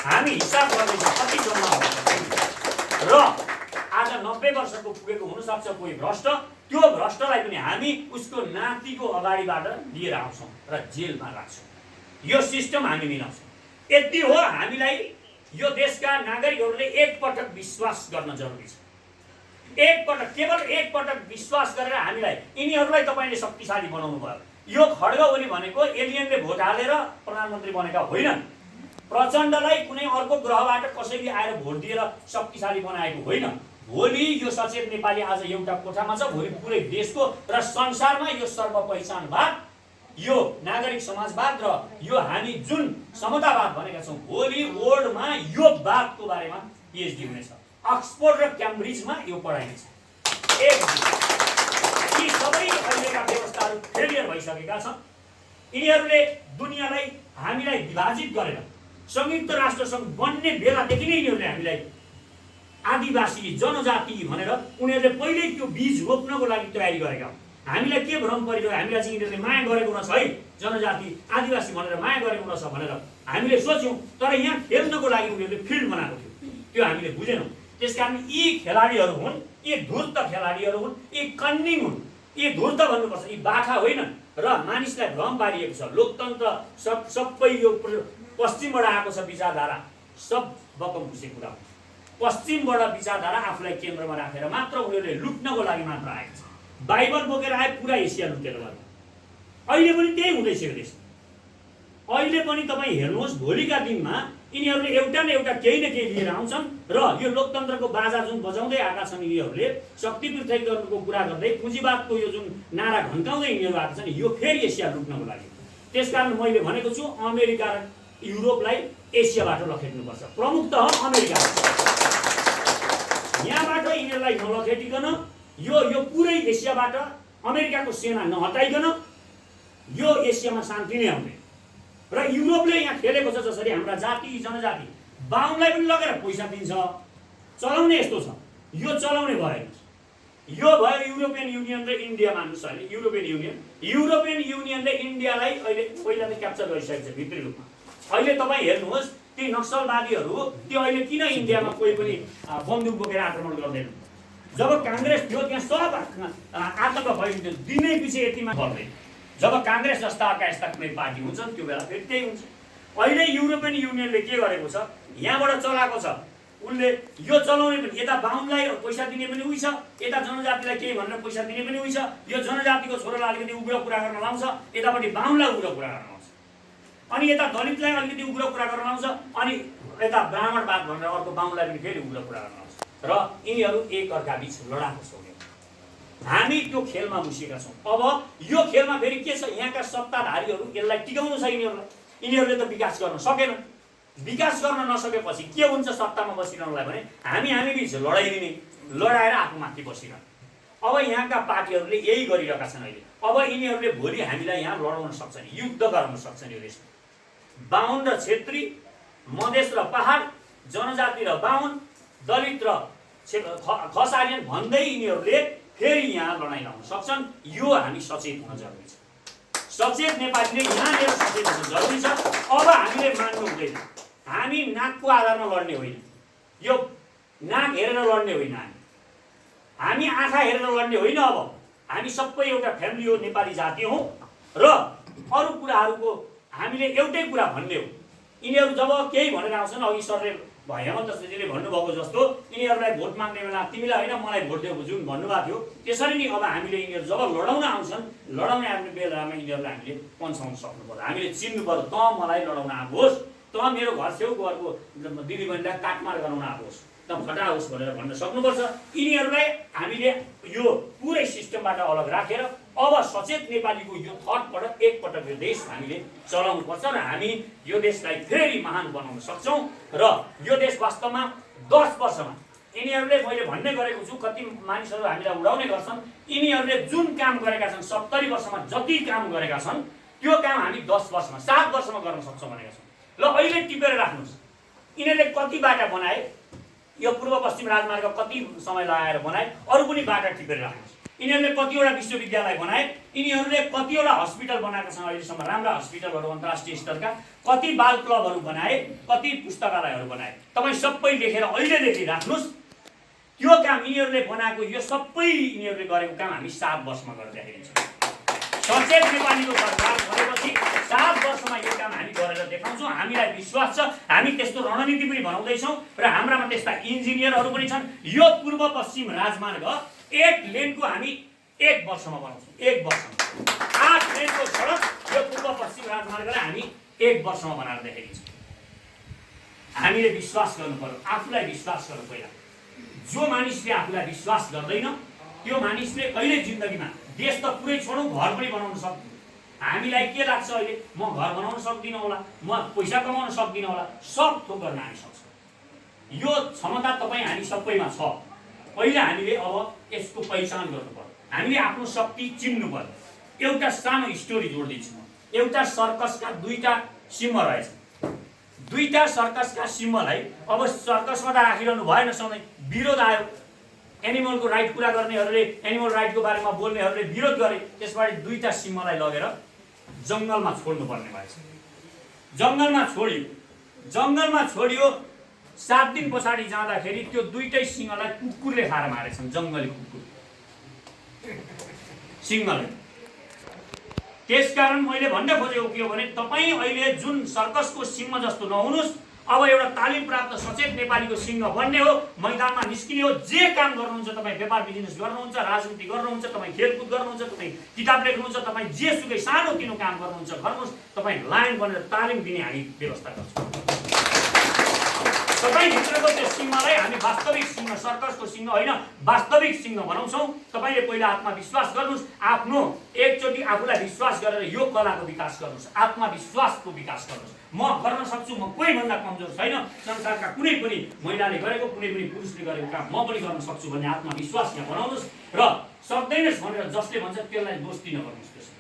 S7: हामी हिसाब गर्दैछौँ कति जम्मा हुन्छ र आज 90 वर्षको पुगेको हुनसक्छ कोही भ्रष्ट, त्यो भ्रष्टलाई पनि हामी उसको नातिको अगाडिबाट लिएर आउँछौँ र जेलमा राख्छौँ। यो सिस्टम हामी मिलाउँछौँ। यति हो, हामीलाई यो देशका नागरिकहरूले एकपटक विश्वास गर्न जरुरी छ। केवल एकपटक विश्वास गरेर हामीलाई यिनीहरूलाई तपाईँले शक्तिशाली बनाउनु भयो। यो खड्ग ओली भनेको एलियनले भोट हालेर प्रधानमन्त्री बनेका होइनन्। प्रचण्डलाई कुनै अर्को ग्रहबाट कसैले आएर भोट दिएर शक्तिशाली बनाएको होइन। भोलि यो सचेत नेपाली आज एउटा कोठामा छ, भोलि पुरै देशको र संसारमा यो सर्वपहिचानवाद, यो नागरिक समाजवाद र यो हामी जुन समतावाद भनेका छौँ, भोलि वर्ल्डमा यो वादको बारेमा पिएचडी हुनेछ। अक्सफोर्ड र क्याम्ब्रिजमा यो पढाइनेछ। यी सबै अहिलेका व्यवस्थाहरू फेलियर भइसकेका छन्। यिनीहरूले दुनियाँलाई हामीलाई विभाजित गरेर संयुक्त राष्ट्रसङ्घ बन्ने बेलादेखि नै यिनीहरूले हामीलाई आदिवासी जनजाति भनेर उनीहरूले पहिल्यै त्यो बीज रोप्नको लागि तयारी गरेका हुन्। हामीलाई के भ्रम परिरह्यो? हामीलाई चाहिँ यिनीहरूले माया गरेको रहेछ है, जनजाति आदिवासी भनेर माया गरेको रहेछ भनेर हामीले सोच्यौँ। तर यहाँ खेल्नको लागि उनीहरूले फिल्ड बनाएको थियो, त्यो हामीले बुझेनौँ। त्यसकारण यी खेलाडीहरू हुन्, यी धूर्त खेलाडीहरू हुन्, यी कन्निङ हुन्। यी धूर्त भन्नुपर्छ, यी बाठा होइनन्। र मानिसलाई भ्रम पारिएको छ। लोकतन्त्र सबै यो पश्चिमबाट आएको छ विचारधारा, सब बकम खुसी कुरा हो। पश्चिमबाट विचारधारा आफूलाई केन्द्रमा राखेर मात्र उनीहरूले लुट्नको लागि मात्र आएको छ। बाइबल बोकेर आए पुरा एसिया लुटेर गर्नु। अहिले पनि त्यही हुँदैछ यो देश। अहिले पनि तपाईँ हेर्नुहोस्, भोलिका दिनमा यिनीहरूले एउटा न एउटा केही न केही लिएर आउँछन् र यो लोकतन्त्रको बाजा जुन बजाउँदै आएका छन् यिनीहरूले, शक्ति पृथकीकरणको कुरा गर्दै पुँजीवादको यो जुन नारा घन्टाउँदै यिनीहरू आएका छन्, यो फेरि एसिया लुट्नको लागि। त्यसकारण मैले भनेको छु अमेरिका र युरोपलाई एसियाबाट लखेट्नुपर्छ, प्रमुखतः अमेरिका। यहाँबाट यिनीहरूलाई नलखेटिकन यो पुरै एसियाबाट अमेरिकाको सेना नहटाइकन यो एसियामा शान्ति नै आउने। र युरोपले यहाँ खेलेको छ जसरी हाम्रा जाति जनजाति बाहुनलाई पनि लगेर पैसा दिन्छ, चलाउने यस्तो छ, यो चलाउने भएन। यो भयो युरोपियन युनियन र इन्डिया मान्नुहोस् अहिले युरोपियन युनियनले इन्डियालाई अहिले पहिला नै क्याप्चर गरिसकेको छ भित्री रूपमा। अहिले तपाईँ हेर्नुहोस् ती नक्सलवादीहरू त्यो अहिले किन इन्डियामा कोही पनि बन्दुक बोकेर आक्रमण गर्दैन? जब काङ्ग्रेस थियो त्यहाँ सब आतङ्क भइन्थ्यो, दिनै पछि यतिमा पर्दैन। जब काङ्ग्रेस जस्ता अर्का यस्ता कुनै पार्टी हुन्छन् त्यो बेला फेरि त्यही हुन्छ। अहिले युरोपियन युनियनले के गरेको छ, यहाँबाट चलाएको छ, उसले यो चलाउने पनि यता बाहुनलाई पैसा दिने पनि उही छ, यता जनजातिलाई केही भनेर पैसा दिने पनि उही छ। यो जनजातिको छोरालाई अलिकति उग्र कुरा गर्न लाउँछ, यतापट्टि बाहुनलाई उग्र कुरा गर्न लाउँछ, अनि यता दलितलाई अलिकति उग्र कुरा गर्न लाउँछ, अनि यता ब्राह्मणवाद भनेर अर्को बाहुनलाई पनि फेरि उग्र कुरा गर्न लाउँछ। र यिनीहरू एक अर्का बीच लडाको छौँ। हामी त्यो खेलमा मुसिएका छौँ। अब यो खेलमा फेरि के छ, यहाँका सत्ताधारीहरू यसलाई टिकाउनु छ यिनीहरूले त विकास गर्न सकेन। विकास गर्न नसकेपछि के हुन्छ सत्तामा बसिरहनुलाई भने हामी बीच लडाइदिने, लडाएर आफूमाथि बसिरहने। अब यहाँका पार्टीहरूले यही गरिरहेका छन् अहिले। अब यिनीहरूले भोलि हामीलाई यहाँ लडाउन सक्छन्, युद्ध गराउन सक्छन्। यो देशमा बाहुन र छेत्री, मधेस र पहाड, जनजाति र बाहुन, दलित र खसालियन भन्दै यिनीहरूले फेरि यहाँ लडाइँ लाउन सक्छन्। यो हामी सचेत हुन जरुरी छ। सचेत नेपालीले यहाँनिर सचेत हुनु जरुरी छ। अब हामीले मान्नु हुँदैन, हामी नाकको आधारमा लड्ने होइन, यो नाक हेरेर लड्ने होइन, हामी आँखा हेरेर लड्ने होइन। अब हामी सबै एउटा फ्यामिली हो, नेपाली जाति हौँ र अरू कुराहरूको हामीले एउटै कुरा भन्ने हो। यिनीहरू जब केही भनेर आउँछन्, अघि सरले हेमन्त श्रेष्ठजीले भन्नुभएको जस्तो यिनीहरूलाई भोट माग्ने बेला तिमीलाई होइन मलाई भोट देऊ जुन भन्नुभएको थियो, त्यसरी नै अब हामीले यिनीहरू जब लडाउन आउँछन्, लडाउने आउने बेलामा यिनीहरूलाई हामीले पन्छाउन सक्नु पर्यो। हामीले चिन्नु पर्यो, त मलाई लडाउन आएकोस्, त मेरो घर छेउको घरको दिदीबहिनीलाई काटमार गराउन आएकोस्, त फटाओस् भनेर भन्न सक्नुपर्छ। यिनीहरूलाई हामीले यो पुरै सिस्टमबाट अलग राखेर अब सचेत नेपालीको यो थटपटक एकपटक यो देश हामीले चलाउनुपर्छ र हामी यो देशलाई फेरि महान बनाउन सक्छौँ। र यो देश वास्तवमा 10 वर्षमा यिनीहरूले मैले भन्ने गरेको छु, कति मानिसहरू हामीलाई उडाउने गर्छन्, यिनीहरूले जुन काम गरेका छन् 70 वर्षमा जति काम गरेका छन् त्यो काम हामी 10 वर्षमा 7 वर्षमा गर्न सक्छौँ भनेका छौँ। ल अहिले टिपेर राख्नुहोस्, यिनीहरूले कति बाटा बनाए, यो पूर्व पश्चिम राजमार्ग कति समय लगाएर बनाए, अरू पनि बाटा टिपेर राख्नुहोस्। यिनीहरूले कतिवटा विश्वविद्यालय बनाए, यिनीहरूले कतिवटा हस्पिटल बनाएका छन् अहिलेसम्म, राम्रा हस्पिटलहरू अन्तर्राष्ट्रिय स्तरका, कति बाल क्लबहरू बनाए, कति पुस्तकालयहरू बनाए। तपाईँ सबै लेखेर अहिलेदेखि राख्नुहोस्। त्यो काम यिनीहरूले बनाएको यो सबै यिनीहरूले गरेको काम हामी 7 वर्षमा गरेर देखाइदिन्छौँ। सचेत नेपालीको सरकार भनेपछि 7 वर्षमा यो काम हामी गरेर देखाउँछौँ। हामीलाई विश्वास छ, हामी त्यस्तो रणनीति पनि बनाउँदैछौँ र हाम्रामा त्यस्ता इन्जिनियरहरू पनि छन्। यो पूर्व पश्चिम राजमार्ग 8 लेनको हामी 1 वर्षमा बनाउँछौँ। 1 वर्षमा 8 लेनको सडक यो पूर्व पश्चिम राजमार्गलाई हामी 1 वर्षमा बनाएर देखाइदिन्छौँ। हामीले विश्वास गर्नु पर्यो, आफूलाई विश्वास गर्नु पहिला। जो मानिसले आफूलाई विश्वास गर्दैन त्यो मानिसले कहिले जिन्दगीमा देश त पुरै छोडौँ घर पनि बनाउन सक्दैन। हामीलाई के लाग्छ अहिले, म घर बनाउन सक्दिनँ होला, म पैसा कमाउन सक्दिनँ होला, सब थोक गर्न हामी सक्छौँ। यो क्षमता तपाईँ हामी सबैमा छ। पहिला हामीले अब यसको पहिचान गर्नु पर्यो, हामीले आफ्नो शक्ति चिन्नु पर्यो। एउटा सानो स्टोरी जोड्दिन्छु म। एउटा सर्कसका 2टा सिंह रहेछ। 2टा सर्कसका सिंहलाई अब सर्कसमा त राखिरहनु भएन, सधैँ विरोध आयो। एनिमलको राइट कुरा गर्नेहरूले, एनिमल राइटको बारेमा बोल्नेहरूले विरोध गरे। त्यसबाट 2टा सिंहलाई लगेर जङ्गलमा छोड्नुपर्ने भएछ। जङ्गलमा छोडियो। 7 दिन पछाडि जाँदाखेरि त्यो 2टै सिंहलाई कुकुरले खाएर मारेछन्, जङ्गली कुकुर सिंहले। त्यसकारण मैले भन्न खोजेको के हो भने तपाईँ अहिले जुन सर्कसको सिंह जस्तो नहुनुहोस्, अब एउटा तालिम प्राप्त सचेत नेपालीको सिंह बन्ने हो, मैदानमा निस्किने हो। जे काम गर्नुहुन्छ तपाईँ, व्यापार बिजनेस गर्नुहुन्छ, राजनीति गर्नुहुन्छ, तपाईँ खेलकुद गर्नुहुन्छ, तपाईँ किताब लेख्नुहुन्छ, तपाईँ जेसुकै सानो तिनो काम गर्नुहुन्छ, गर्नुहोस्। तपाईँ लाइन बनेर तालिम दिने हामी व्यवस्था गर्छौँ। तपाईँभित्रको त्यो सिंहलाई हामी वास्तविक सिंह, सर्कसको सिंह होइन, वास्तविक सिंह बनाउँछौँ। तपाईँले पहिला आत्मविश्वास गर्नुहोस्, आफ्नो एकचोटि आफूलाई विश्वास गरेर यो कलाको विकास गर्नुहोस्, आत्मविश्वासको विकास गर्नुहोस्। म गर्न सक्छु, म कोहीभन्दा कमजोर छैन, संसारका कुनै पनि महिलाले गरेको, कुनै पनि पुरुषले गरेको काम म पनि गर्न सक्छु भन्ने आत्मविश्वास यहाँ बनाउनुहोस्। र सक्दैनस् भनेर जसले भन्छ त्यसलाई दोष दिन गर्नुहोस्। त्यसो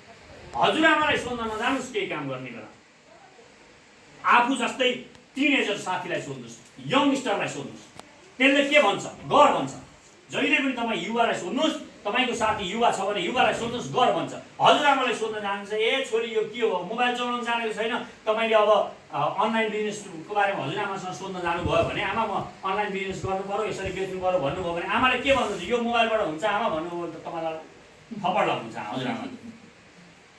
S7: हजुरआमालाई सोध्न नजानुहोस् केही काम गर्ने बेला। आफू जस्तै टिनेजर साथीलाई सोध्नुहोस्, यङस्टरलाई सोध्नुहोस्, त्यसले के भन्छ, गर भन्छ। जहिले पनि तपाईँ युवालाई सोध्नुहोस्, तपाईँको साथी युवा छ भने युवालाई सोध्नुहोस्, गर भन्छ। हजुरआमालाई सोध्न जानुहुन्छ, ए छोरी यो के हो, मोबाइल चलाउन जानेको छैन, तपाईँले अब अनलाइन बिजनेसको बारेमा हजुरआमासँग सोध्न जानुभयो भने आमा म अनलाइन बिजनेस गर्नु पर्यो, यसरी बेच्नु पर्यो भन्नुभयो भने आमाले के भन्नुहुन्छ, यो मोबाइलबाट हुन्छ आमा भन्नुभयो भने त तपाईँलाई थप्पड लाग्नुहुन्छ हजुरआमाले।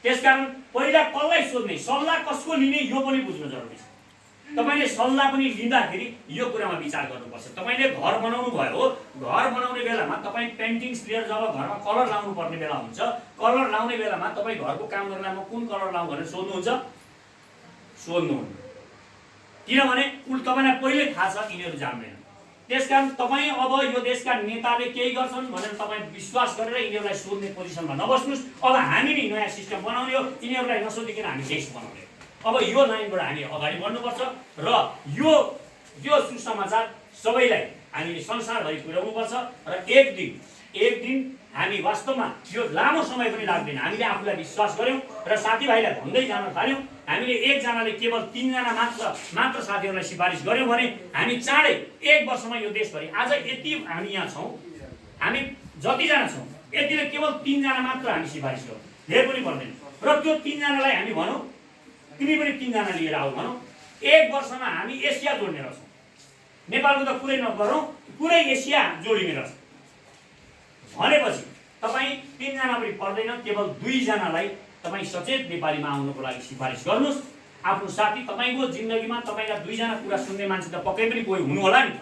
S7: त्यसकारण पहिला कसलाई सोध्ने, सल्लाह कसको लिने यो पनि बुझ्नु जरुरी छ। तपाईँले सल्लाह पनि लिँदाखेरि यो कुरामा विचार गर्नुपर्छ। तपाईँले घर बनाउनु भयो, घर बनाउने बेलामा तपाईँ पेन्टिङ्स लिएर जब घरमा कलर लाउनु पर्ने बेला हुन्छ, कलर लाउने बेलामा तपाईँ घरको काम गर्दा म कुन कलर लाउँ भनेर सोध्नुहुन्छ, सोध्नुहुन्न। किनभने तपाईँलाई पहिल्यै थाहा छ यिनीहरू जान्दैन। त्यसकारण तपाईँ अब यो देशका नेताले केही गर्छन् भनेर तपाईँ विश्वास गरेर यिनीहरूलाई सोध्ने पोजिसनमा नबस्नुहोस्। अब हामी नै नयाँ सिस्टम बनाउने हो, यिनीहरूलाई नसोधिकन हामी देश बनाउने। अब यो लाइनबाट हामी अगाडि बढ्नुपर्छ र यो सुसमाचार सबैलाई हामीले संसारभरि पुर्याउनुपर्छ। र एक दिन हामी वास्तवमा यो लामो समय पनि लाग्दैन, हामीले आफूलाई विश्वास गऱ्यौँ र साथीभाइलाई भन्दै जान थाल्यौँ। हामीले एकजनाले केवल 3 जना मात्र साथीहरूलाई सिफारिस गऱ्यौँ भने हामी चाँडै 1 वर्षमा यो देशभरि आज यति हामी यहाँ छौँ, हामी जतिजना छौँ यतिले केवल 3 जना मात्र हामी सिफारिस गरौँ, धेरै पनि पर्दैन। र त्यो 3 जनालाई हामी भनौँ तिमी पनि 3 जना लिएर आऊ भनौँ, 1 वर्षमा हामी एसिया जोड्ने रहेछौँ। नेपालको त कुरै नगरौँ, पुरै एसिया जोडिने रहेछ भनेपछि तपाईँ 3 जना पनि पर्दैन, केवल 2 जनालाई तपाईँ सचेत नेपालीमा आउनको लागि सिफारिस गर्नुहोस्। आफ्नो साथी, तपाईँको जिन्दगीमा तपाईँका 2 जना कुरा सुन्ने मान्छे त पक्कै पनि कोही हुनु होला नि त।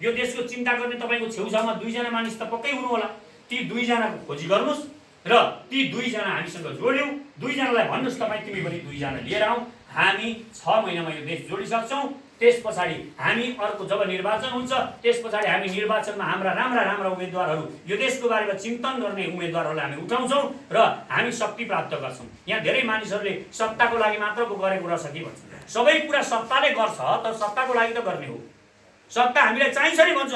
S7: यो देशको चिन्ता गर्ने तपाईँको छेउछाउमा 2 जना मानिस त पक्कै हुनु होला। ती 2 जनाको खोजी गर्नुहोस् र ती 2 जना हामीसँग जोड्यौँ। 2 जनालाई भन्नुहोस् तपाईँ तिमी पनि 2 जना लिएर आऊ, हामी 6 महिनामा यो देश जोडिसक्छौँ। त्यस पछाडि हामी अर्को जब निर्वाचन हुन्छ त्यस पछाडि हामी निर्वाचनमा हाम्रा राम्रा उम्मेदवारहरू, यो देशको बारेमा चिन्तन गर्ने उम्मेदवारहरूलाई हामी उठाउँछौँ र हामी शक्ति प्राप्त गर्छौँ। यहाँ धेरै मानिसहरूले सत्ताको लागि मात्र गरेको रहेछ कि भन्छ। सबै कुरा सत्ताले गर्छ, तर सत्ताको लागि त गर्ने हो। सत्ता हामीलाई चाहिन्छ नि भन्छु।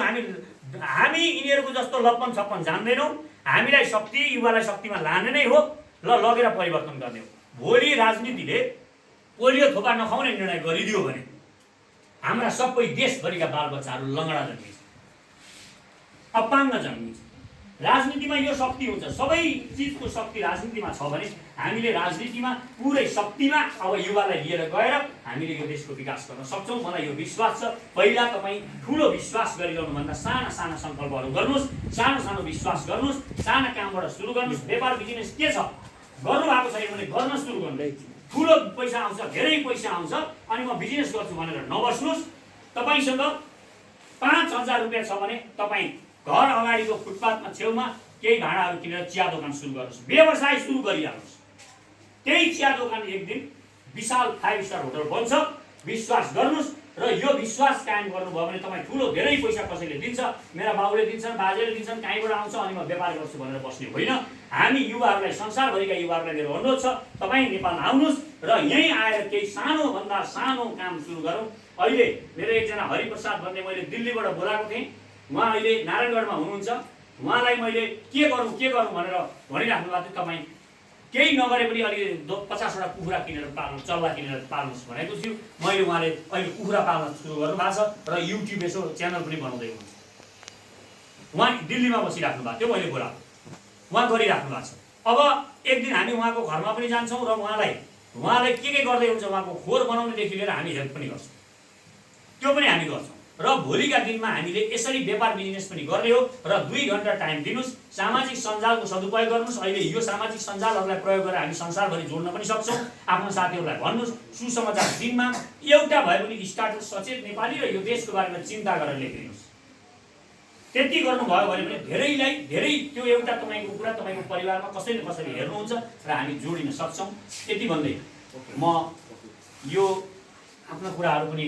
S7: हामी यिनीहरूको जस्तो लप्पन छप्पन जान्दैनौँ। हामीलाई शक्ति, युवालाई शक्तिमा लाने नै हो, लगेर परिवर्तन गर्ने हो। भोलि राजनीतिले पोलियो थोपा नखाउने निर्णय गरिदियो भने हाम्रा सबै देशभरिका बालबच्चाहरू लङ्गडा जन्मिन्छ, अपाङ्ग जन्मिन्छ। राजनीतिमा यो शक्ति हुन्छ, सबै चिजको शक्ति राजनीतिमा छ भने हामीले राजनीतिमा पुरै शक्तिमा अब युवालाई लिएर गएर हामीले यो देशको विकास गर्न सक्छौँ। मलाई यो विश्वास छ। पहिला तपाईँ ठुलो विश्वास गरिरहनुभन्दा साना सङ्कल्पहरू गर्नुहोस्, सानो विश्वास गर्नुहोस्, साना कामबाट सुरु गर्नुहोस्। व्यापार बिजनेस के छ, गर्नुभएको छैन भने गर्न सुरु गर्नुहोस्। ठुलो पैसा आउँछ, धेरै पैसा आउँछ अनि म बिजनेस गर्छु भनेर नबस्नुहोस्। तपाईँसँग 5,000 रुपियाँ छ भने तपाईँ घर अगाडिको फुटपाथमा छेउमा केही भाँडाहरू किनेर चिया दोकान सुरु गर्नुहोस्, व्यवसाय सुरु गरिहाल्नुहोस्। त्यही चिया दोकान एक दिन विशाल 5 स्टार होटल बन्छ। विश्वास गर्नुहोस् र यो विश्वास कायम गर्नुभयो भने तपाईँ ठुलो धेरै पैसा कसैले दिन्छ, मेरा बाबुले दिन्छन्, बाजेले दिन्छन्, कहीँबाट आउँछ अनि म व्यापार गर्छु भनेर बस्ने होइन। हामी युवाहरूलाई, संसारभरिका युवाहरूलाई मेरो अनुरोध छ, तपाईँ नेपालमा आउनुहोस् र यहीँ आएर केही सानोभन्दा सानो काम सुरु गरौँ। अहिले मेरो एकजना हरिप्रसाद भन्ने मैले दिल्लीबाट बोलाएको थिएँ, उहाँ अहिले नारायणगढमा हुनुहुन्छ। उहाँलाई मैले के गरौँ भनेर भनिराख्नु भएको थियो। तपाईँ केही नगरे पनि अलि 50वटा कुखुरा किनेर पाल्नु, चल्ला किनेर पाल्नुहोस् भनेको छु। मैले उहाँले अहिले कुखुरा पाल्न सुरु गर्नुभएको छ र युट्युब यसो च्यानल पनि बनाउँदै हुनुहुन्छ। उहाँ दिल्लीमा बसिराख्नु भएको थियो, मैले बोलाएको, उहाँ गरिराख्नु भएको छ। अब एक दिन हामी उहाँको घरमा पनि जान्छौँ र उहाँलाई के गर्दै हुन्छ, उहाँको खोर बनाउनेदेखि लिएर हामी हेल्प पनि गर्छौँ, त्यो पनि हामी गर्छौँ। र भोलिका दिनमा हामीले यसरी व्यापार बिजनेस पनि गर्ने हो। र 2 घन्टा टाइम दिनुहोस्, सामाजिक सञ्जालको सदुपयोग गर्नुहोस्। अहिले यो सामाजिक सञ्जालहरूलाई प्रयोग गरेर हामी संसारभरि जोड्न पनि सक्छौँ। आफ्नो साथीहरूलाई भन्नुहोस्, सुसमाचार दिनमा एउटा भए पनि स्टाटस सचेत नेपाली र यो देशको बारेमा चिन्ता गरेर लेखिदिनुहोस्। त्यति गर्नुभयो भने पनि धेरै त्यो एउटा तपाईँको कुरा तपाईँको परिवारमा कसैले हेर्नुहुन्छ र हामी जोडिन सक्छौँ। यति भन्दै म यो आफ्ना कुराहरू पनि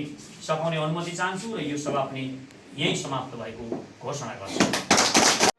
S7: सघाउने अनुमति चाहन्छु र यो सभा पनि यही समाप्त भएको घोषणा गर्छु।